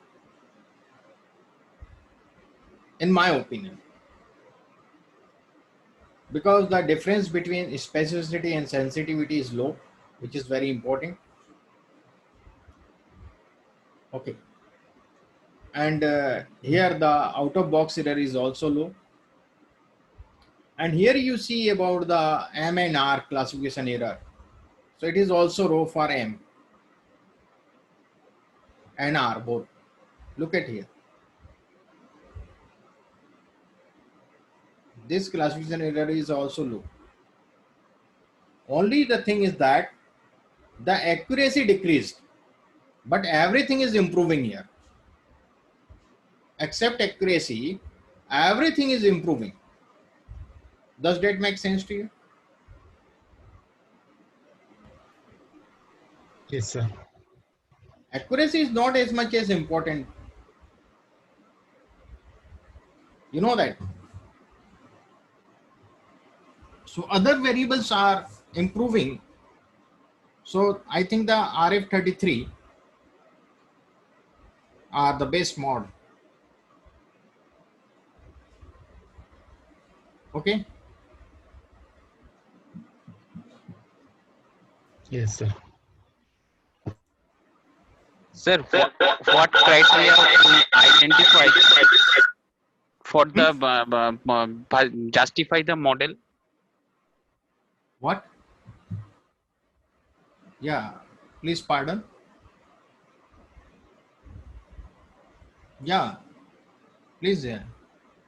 In my opinion. Because the difference between specificity and sensitivity is low, which is very important. Okay. And here the out of box error is also low. And here you see about the M and R classification error. So it is also low for M and R both. Look at here. This classification error is also low. Only the thing is that the accuracy decreased, but everything is improving here. Except accuracy, everything is improving. Does that make sense to you? Yes, sir. Accuracy is not as much as important. You know that. So other variables are improving. So I think the RF33 are the best mod. Okay. Yes, sir. Sir, what criteria we identify for the justify the model? What? Yeah. Please pardon. Yeah. Please.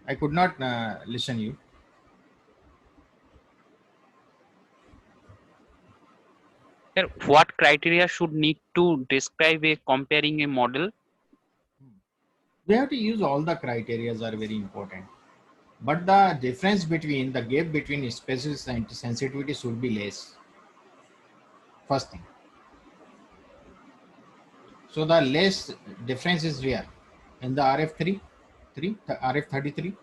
I could not listen you. Sir, what criteria should need to describe a comparing a model? We have to use all the criteria are very important. But the difference between the gap between specificity and sensitivity should be less. First thing. So the less difference is where? In the RF33.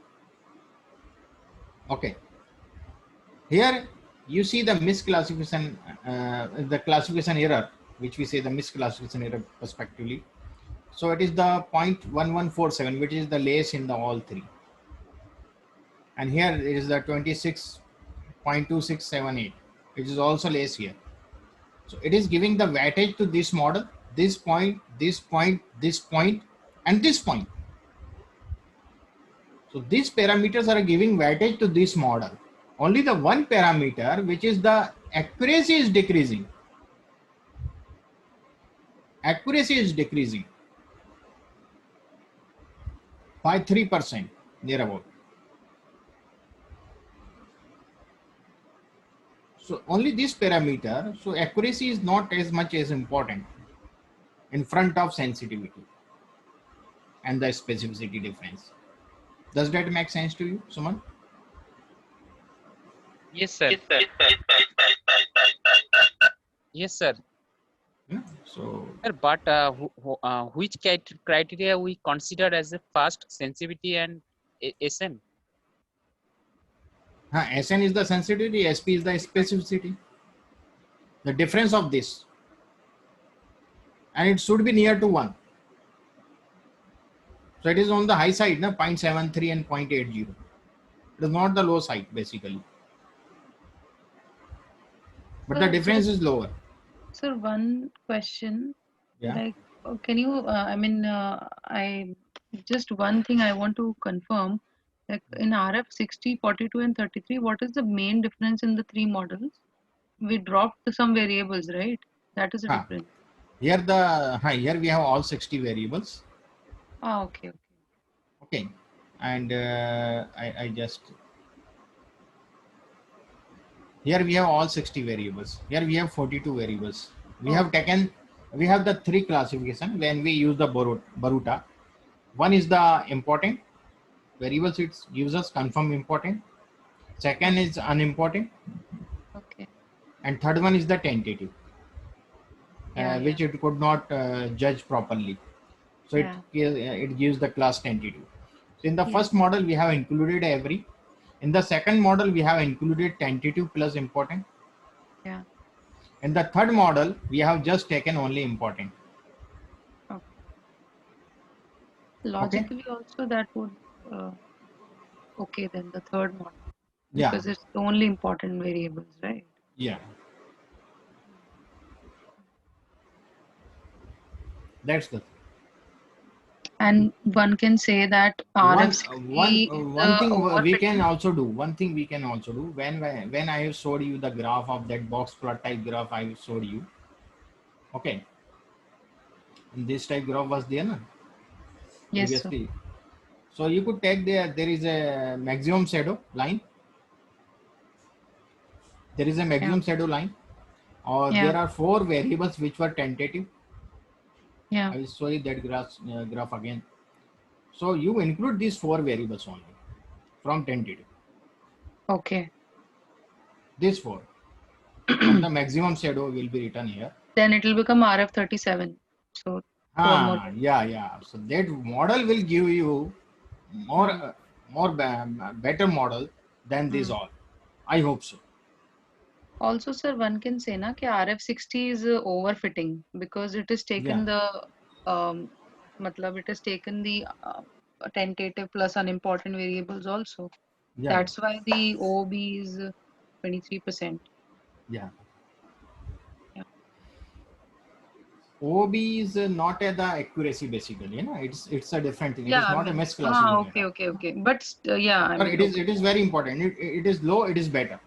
Okay. Here you see the misclassification, the classification error, which we say the misclassification error prospectively. So it is the 0.1147, which is the less in the all three. And here it is the 26.2678, which is also less here. So it is giving the weightage to this model, this point, this point, this point, and this point. So these parameters are giving weightage to this model. Only the one parameter, which is the accuracy, is decreasing. Accuracy is decreasing by 3%, near about. So only this parameter, so accuracy is not as much as important in front of sensitivity and the specificity difference. Does that make sense to you, Suman? Yes, sir. Yes, sir. Yeah. So, Sir, but which criteria we consider as the first sensitivity and SN? SN is the sensitivity, SP is the specificity. The difference of this. And it should be near to 1. So it is on the high side, 0.73 and 0.80. It is not the low side, basically. But the difference is lower. Sir, one question. Yeah. Like, can you, I just one thing I want to confirm. Like in RF 60, 42, and 33, what is the main difference in the three models? We dropped some variables, right? That is the difference. Here here we have all 60 variables. Okay. Okay. And I just, here we have all 60 variables. Here we have 42 variables. We have taken, we have the three classification when we use the Baruta. One is the important variables, it gives us confirm important. Second is unimportant. Okay. And third one is the tentative, which it could not judge properly. So it gives the class tentative. So in the first model, we have included every. In the second model, we have included tentative plus important. Yeah. In the third model, we have just taken only important. Okay. Logically also that would, okay then the third model. Because it's the only important variables, right? Yeah. That's the. And one can say that RF one thing we can also do. One thing we can also do when I have showed you the graph of that box plot type graph I showed you. Okay. And this type graph was there, na? Yes, previously. So you could take there is a maximum shadow line. There is a maximum shadow line, or there are 4 variables which were tentative. Yeah. I will show you that graph again. So you include these 4 variables only from tentative. Okay. These 4. And the maximum shadow will be written here. Then it will become RF37. So Yeah. So that model will give you more, better model than this all. I hope so. Also, sir, one can say na कि RF60 is overfitting because it is taken the matlab it has taken the tentative plus unimportant variables also. Yeah, That's why the OOB is 23%. yeah. Yeah. OB is not the accuracy basically, it's a different thing. It Yeah, is I not a mean, mesh classification. okay. But yeah, I But mean, it is very important. It is low, it is better.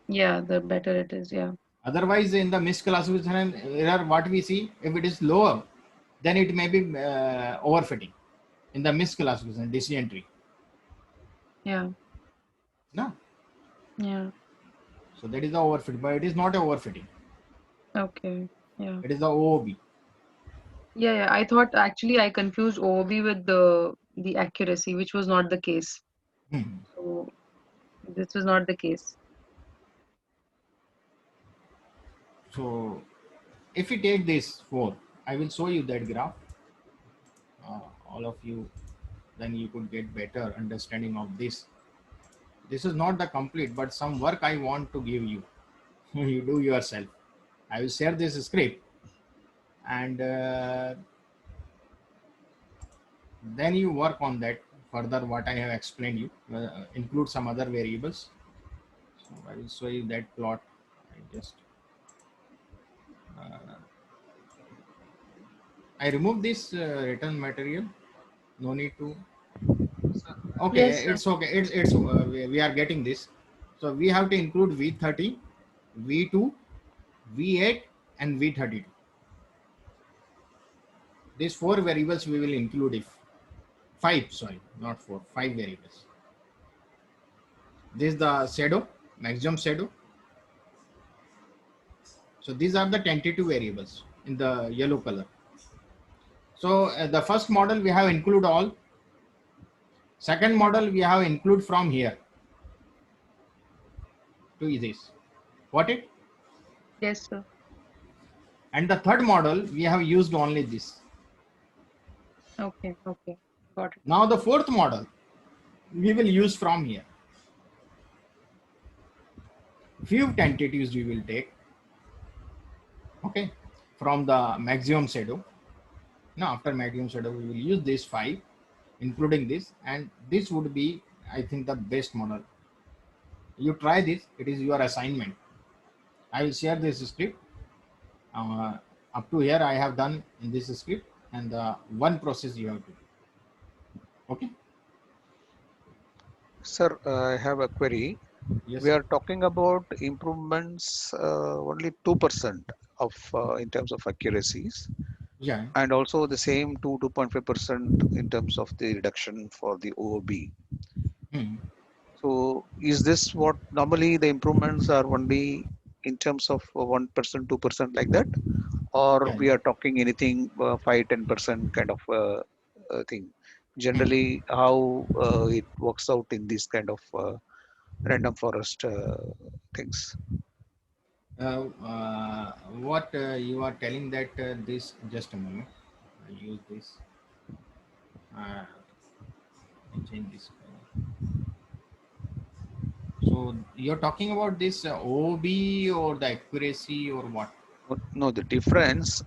yeah, the better it is, yeah. Otherwise, in the misclassification error, what we see, if it is lower, then it may be overfitting in the misclassification decision tree. Yeah. No? Yeah. So that is the overfitting, but it is not overfitting. Okay. Yeah. It is the OOB. Yeah. I thought actually I confused OOB with the accuracy, which was not the case. So this was not the case. So if we take this 4, I will show you that graph. All of you, then you could get better understanding of this. This is not the complete, but some work I want to give you. You do yourself. I will share this script, and then you work on that further. What I have explained you, include some other variables. So I will show you that plot. I remove this written material. No need to. Okay, Yes, it's okay. It's we are getting this. So we have to include V30, V2, V8, and V32. These 4 variables we will include if 5, sorry, not 4, 5 variables. This is the shadow, maximum shadow. So these are the tentative variables in the yellow color. So the first model we have include all. Second model we have include from here to this. Got it? Yes, sir. And the third model we have used only this. Okay. Got it. Now the fourth model we will use from here. Few tentatives we will take, okay, from the maximum shadow. Now after maximum shadow we will use this 5, including this, and this would be, I think, the best model. You try this, it is your assignment. I will share this script. Up to here I have done in this script, and one process you have to do. Okay. Sir, I have a query. Yes, we are talking about improvements only 2% of in terms of accuracies. Yeah. And also the same 2.5% in terms of the reduction for the OOB. So is this what normally the improvements are only in terms of 1%, 2% like that? Or we are talking anything 5-10% kind of thing? Generally, how it works out in this kind of random forest things? What you are telling that this, just a moment, I use this, change this. So you're talking about this OB or the accuracy or what? No, the difference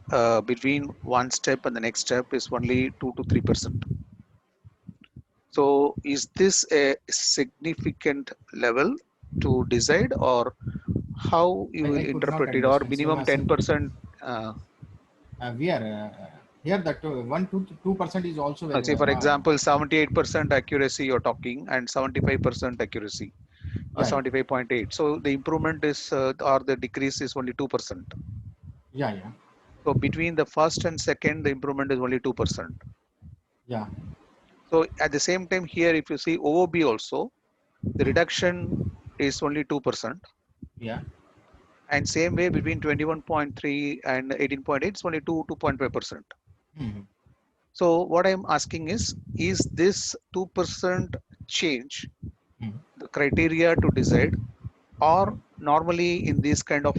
between one step and the next step is only 2 to 3%. So is this a significant level to decide, or how you will interpret it, or minimum 10%? We are here that 1-2% is also very. Say for example, 78% accuracy you're talking, and 75% accuracy, or 75.8. So the improvement is or the decrease is only 2%. Yeah. So between the first and second, the improvement is only 2%. Yeah. So at the same time here, if you see OOB also, the reduction is only 2%. Yeah. And same way between 21.3 and 18.8, it's only 2.5%. So what I'm asking is this 2% change the criteria to decide, or normally in these kind of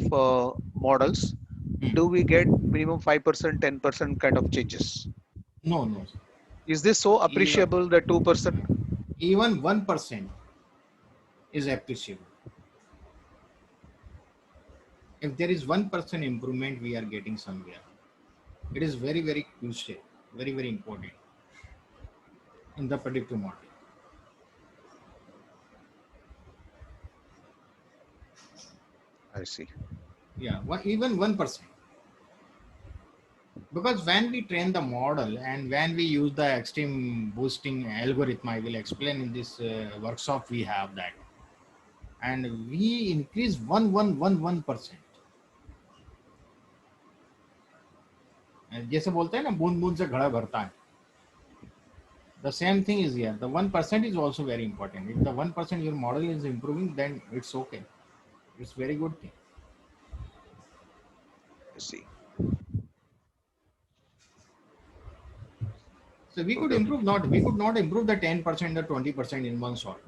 models, do we get minimum 5%, 10% kind of changes? No, no. Is this so appreciable, the 2%? Even 1% is appreciable. If there is 1% improvement we are getting somewhere, it is very, very crucial, very, very important in the predictive model. I see. Yeah, even 1%. Because when we train the model and when we use the extreme boosting algorithm, I will explain in this workshop we have that, and we increase 1%. जैसे बोलते हैं ना बूंद बूंद से घड़ा भरता है. The same thing is here. The 1% is also very important. If the 1% your model is improving, then it's okay. It's very good thing. I see. So we could improve we could not improve the 10% or 20% in one shot.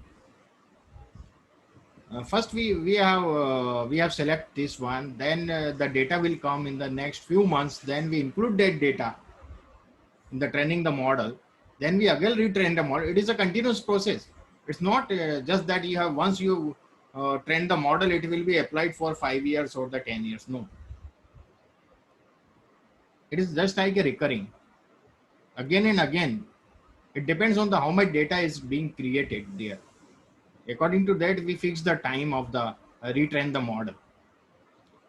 First we have select this one, then the data will come in the next few months, then we include that data in the training the model, then we again retrain the model. It is a continuous process. It's not just that you have once you train the model, it will be applied for 5 years or the 10 years. No, it is just like a recurring again and again. It depends on the how much data is being created there. According to that, we fix the time of the retrain the model.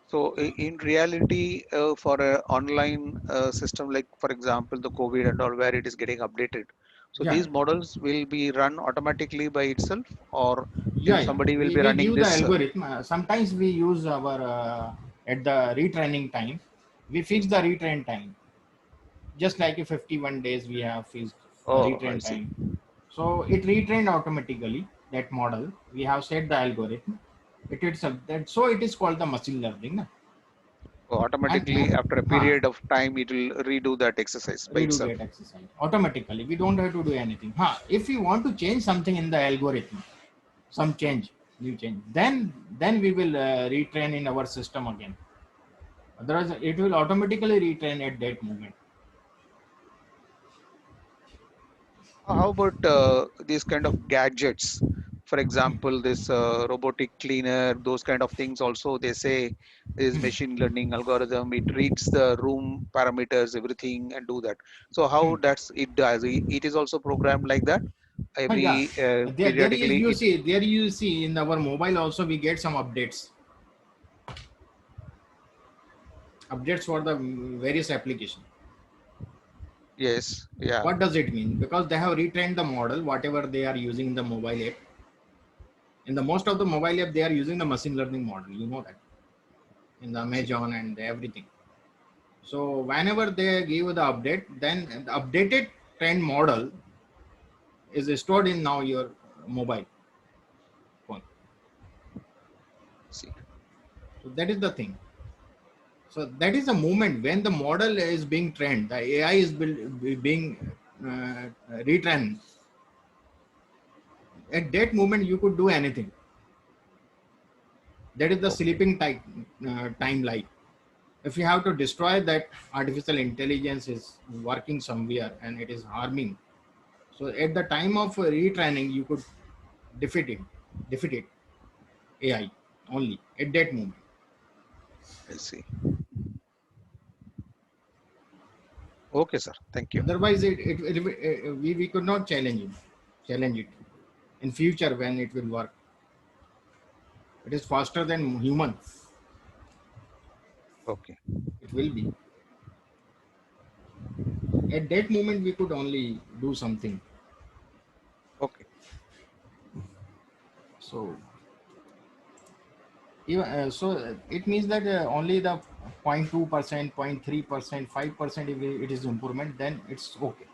So in reality, for an online system, like for example, the COVID and all, where it is getting updated, so Yeah. these models will be run automatically by itself, or Yeah, somebody will we be running give this. the algorithm. Sometimes we use our at the retraining time, we fix the retrain time. Just like a 51 days we have fixed Oh, I retrain see. time. So it retrained automatically that model. We have set the algorithm. It itself that so it is called the machine learning. Na? So automatically, after a period of time, it will redo that exercise by Redo itself. that exercise automatically. We don't have to do anything. If we want to change something in the algorithm, some change, new change, then we will retrain in our system again. Otherwise, it will automatically retrain at that moment. How about these kind of gadgets? For example, this robotic cleaner, those kind of things also, they say is machine learning algorithm. It reads the room parameters, everything, and do that. So how that's it does? It is also programmed like that. Every periodically. There you see in our mobile also we get some updates for the various applications. Yes. Yeah. What does it mean? Because they have retrained the model, whatever they are using in the mobile app. In the most of the mobile app, they are using the machine learning model. You know that in the Amazon and everything. So whenever they give the update, then the updated trained model is stored in now your mobile phone. See. So that is the thing. So that is the moment when the model is being trained, the AI is being retrained. At that moment, you could do anything. That is the sleeping time life. If you have to destroy that artificial intelligence is working somewhere and it is harming. So at the time of retraining, you could defeat it, AI only at that moment. I see. Okay, sir. Thank you. Otherwise, we could not challenge it in future when it will work. It is faster than human. Okay. It will be. At that moment, we could only do something. Okay. So, it means that only the 0.2%, 0.3%, 5% if it is improvement, then it's okay.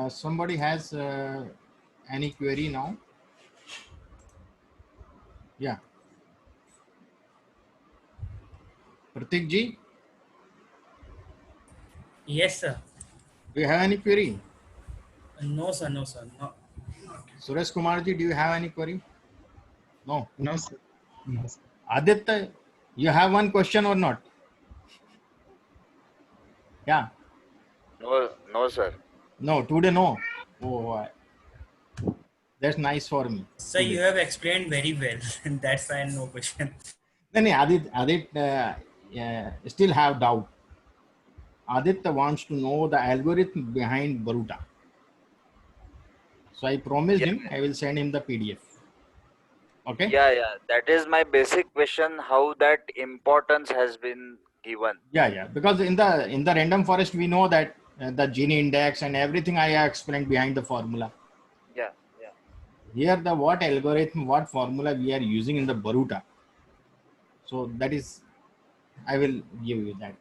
Somebody has any query now? Yeah. Pratik ji? Yes, sir. Do you have any query? No, sir. No, sir. No. Suresh Kumar ji, do you have any query? No. No, sir. No, sir. Aditya, you have one question or not? Yeah. No, no, sir. No, today no. Oh, that's nice for me. So you have explained very well, and that's why no question. Then Aditya still have doubt. Aditya wants to know the algorithm behind Baruta. So I promised Yeah, him I will send him the PDF. Okay. yeah. That is my basic question. How that importance has been given. Yeah. Because in the random forest we know that the Gini index and everything I explained behind the formula. Yeah. Here the what algorithm, what formula we are using in the Baruta. So that is, I will give you that.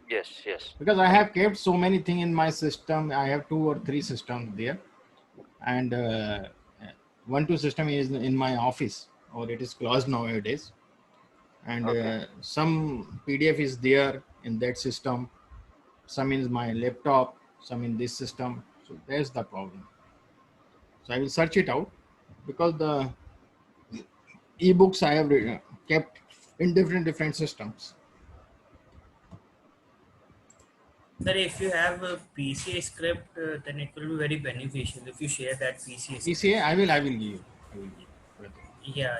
Yes. Because I have kept so many things in my system. I have 2 or 3 systems there, and 1-2 system is in my office, or it is closed nowadays. And Okay. some PDF is there in that system, some in my laptop, some in this system. So there's the problem. So I will search it out, because the ebooks I have kept in different systems. Sir, if you have a PCA script, then it will be very beneficial if you share that PCA script. PCA, I will give you. Yeah.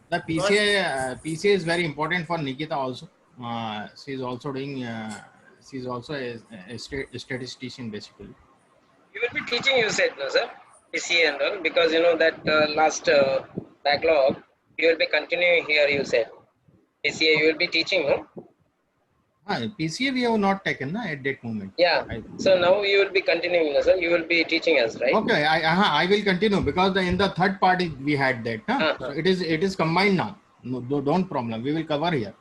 The Because PCA is very important for Nikita also. She's also doing. She's also a statistician basically. You will be teaching, you said, no, sir? PCA and all, because you know that last backlog, you will be continuing here, you said. PCA, you will be teaching, no? PCA we have not taken at that moment. Yeah. So now you will be continuing, no, sir? You will be teaching us, right? Okay, I will continue, because in the third part we had that. So it is combined now. No, don't problem. We will cover here.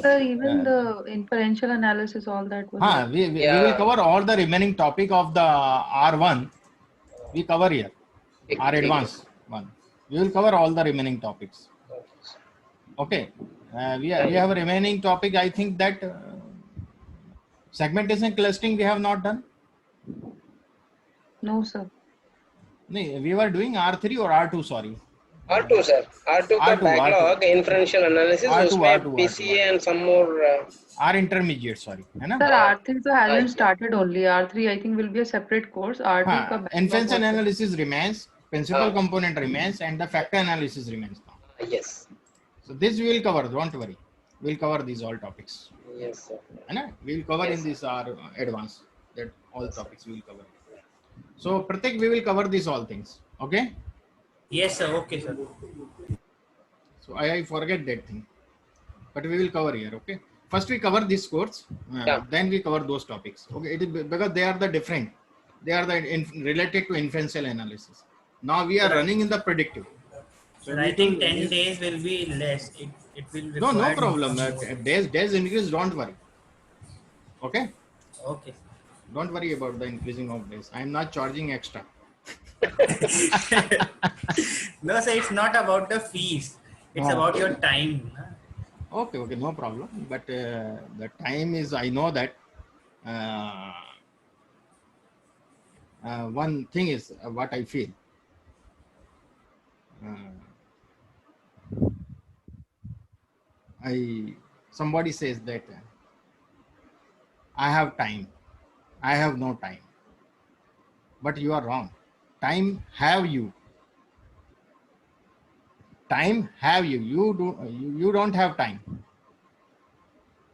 Sir, even the inferential analysis, all that was. We will cover all the remaining topic of the R1. We cover here. R advanced one. We will cover all the remaining topics. Okay. We have a remaining topic. I think that segmentation clustering we have not done. No, sir. No, we were doing R3 or R2. Sorry. R2, sir. R2 का backlog inferential analysis. उसमें PCA and some more. R intermediate. Sorry. है ना? Sir, R3 so hasn't started only. R3 I think will be a separate course. R2 का inferential analysis remains, principal component remains, and the factor analysis remains now. Yes. So this we will cover. Don't worry. We will cover these all topics. Yes, sir. We will cover in this R advanced. That all topics we will cover. So Pratik, we will cover these all things. Okay. Yes, sir. Okay, sir. So I forget that thing, but we will cover here. Okay. First we cover this course, then we cover those topics. Okay. It is because they are the different. They are the related to inferential analysis. Now we are running in the predictive. So I think 10 days will be less. It will require. No problem. Days increase. Don't worry. Okay. Okay. Don't worry about the increasing of days. I am not charging extra. No, sir, it's not about the fees. It's about your time. Okay, no problem. But the time is, I know that one thing is what I feel. Somebody says that I have time. I have no time. But you are wrong. Time have you. Time have you. You don't have time.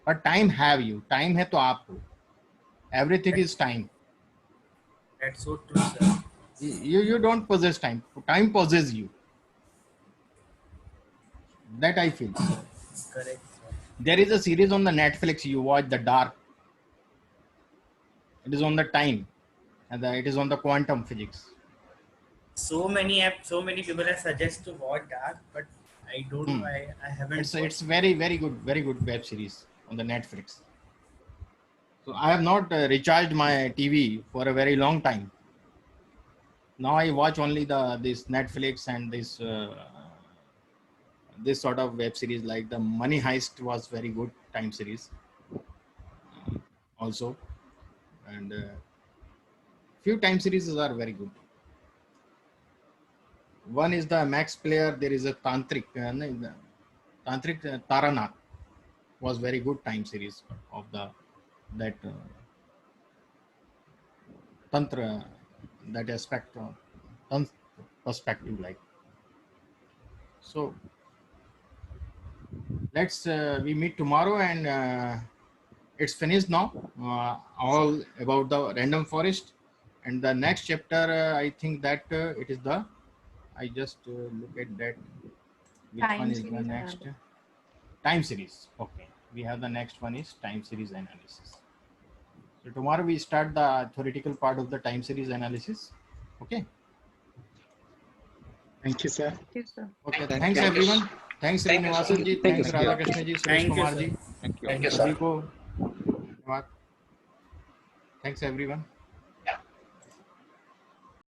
But time have you. Time है तो आपको. Everything is time. That's so true, sir. You don't possess time. Time possesses you. That I feel. Correct. There is a series on the Netflix. You watch The Dark. It is on the time, and it is on the quantum physics. So many people have suggested to watch that, but I don't know. I haven't. It's very good web series on the Netflix. So I have not recharged my TV for a very long time. Now I watch only this Netflix and this sort of web series, like the Money Heist was very good time series also, and few time series are very good. One is the Max Player. There is a Tantric. Taranath was very good time series of that Tantra, that aspect, perspective like. So let's we meet tomorrow, and it's finished now. All about the random forest, and the next chapter, I think that it is the. I just look at that. Which Time one is the series next? analysis. Time series. Okay, we have the next one is time series analysis. So tomorrow we start the theoretical part of the time series analysis. Okay. Thank you, sir. Thank you, sir. Okay. Thank Thanks you. everyone. Thanks Thank you, sir. Srinivasan ji. Thank you, Thanks sir. Radhakrishna ji. Suresh Thank you, Kumar sir. ji. Thank you. Thank you, सभी sir. को धन्यवाद. Thanks everyone.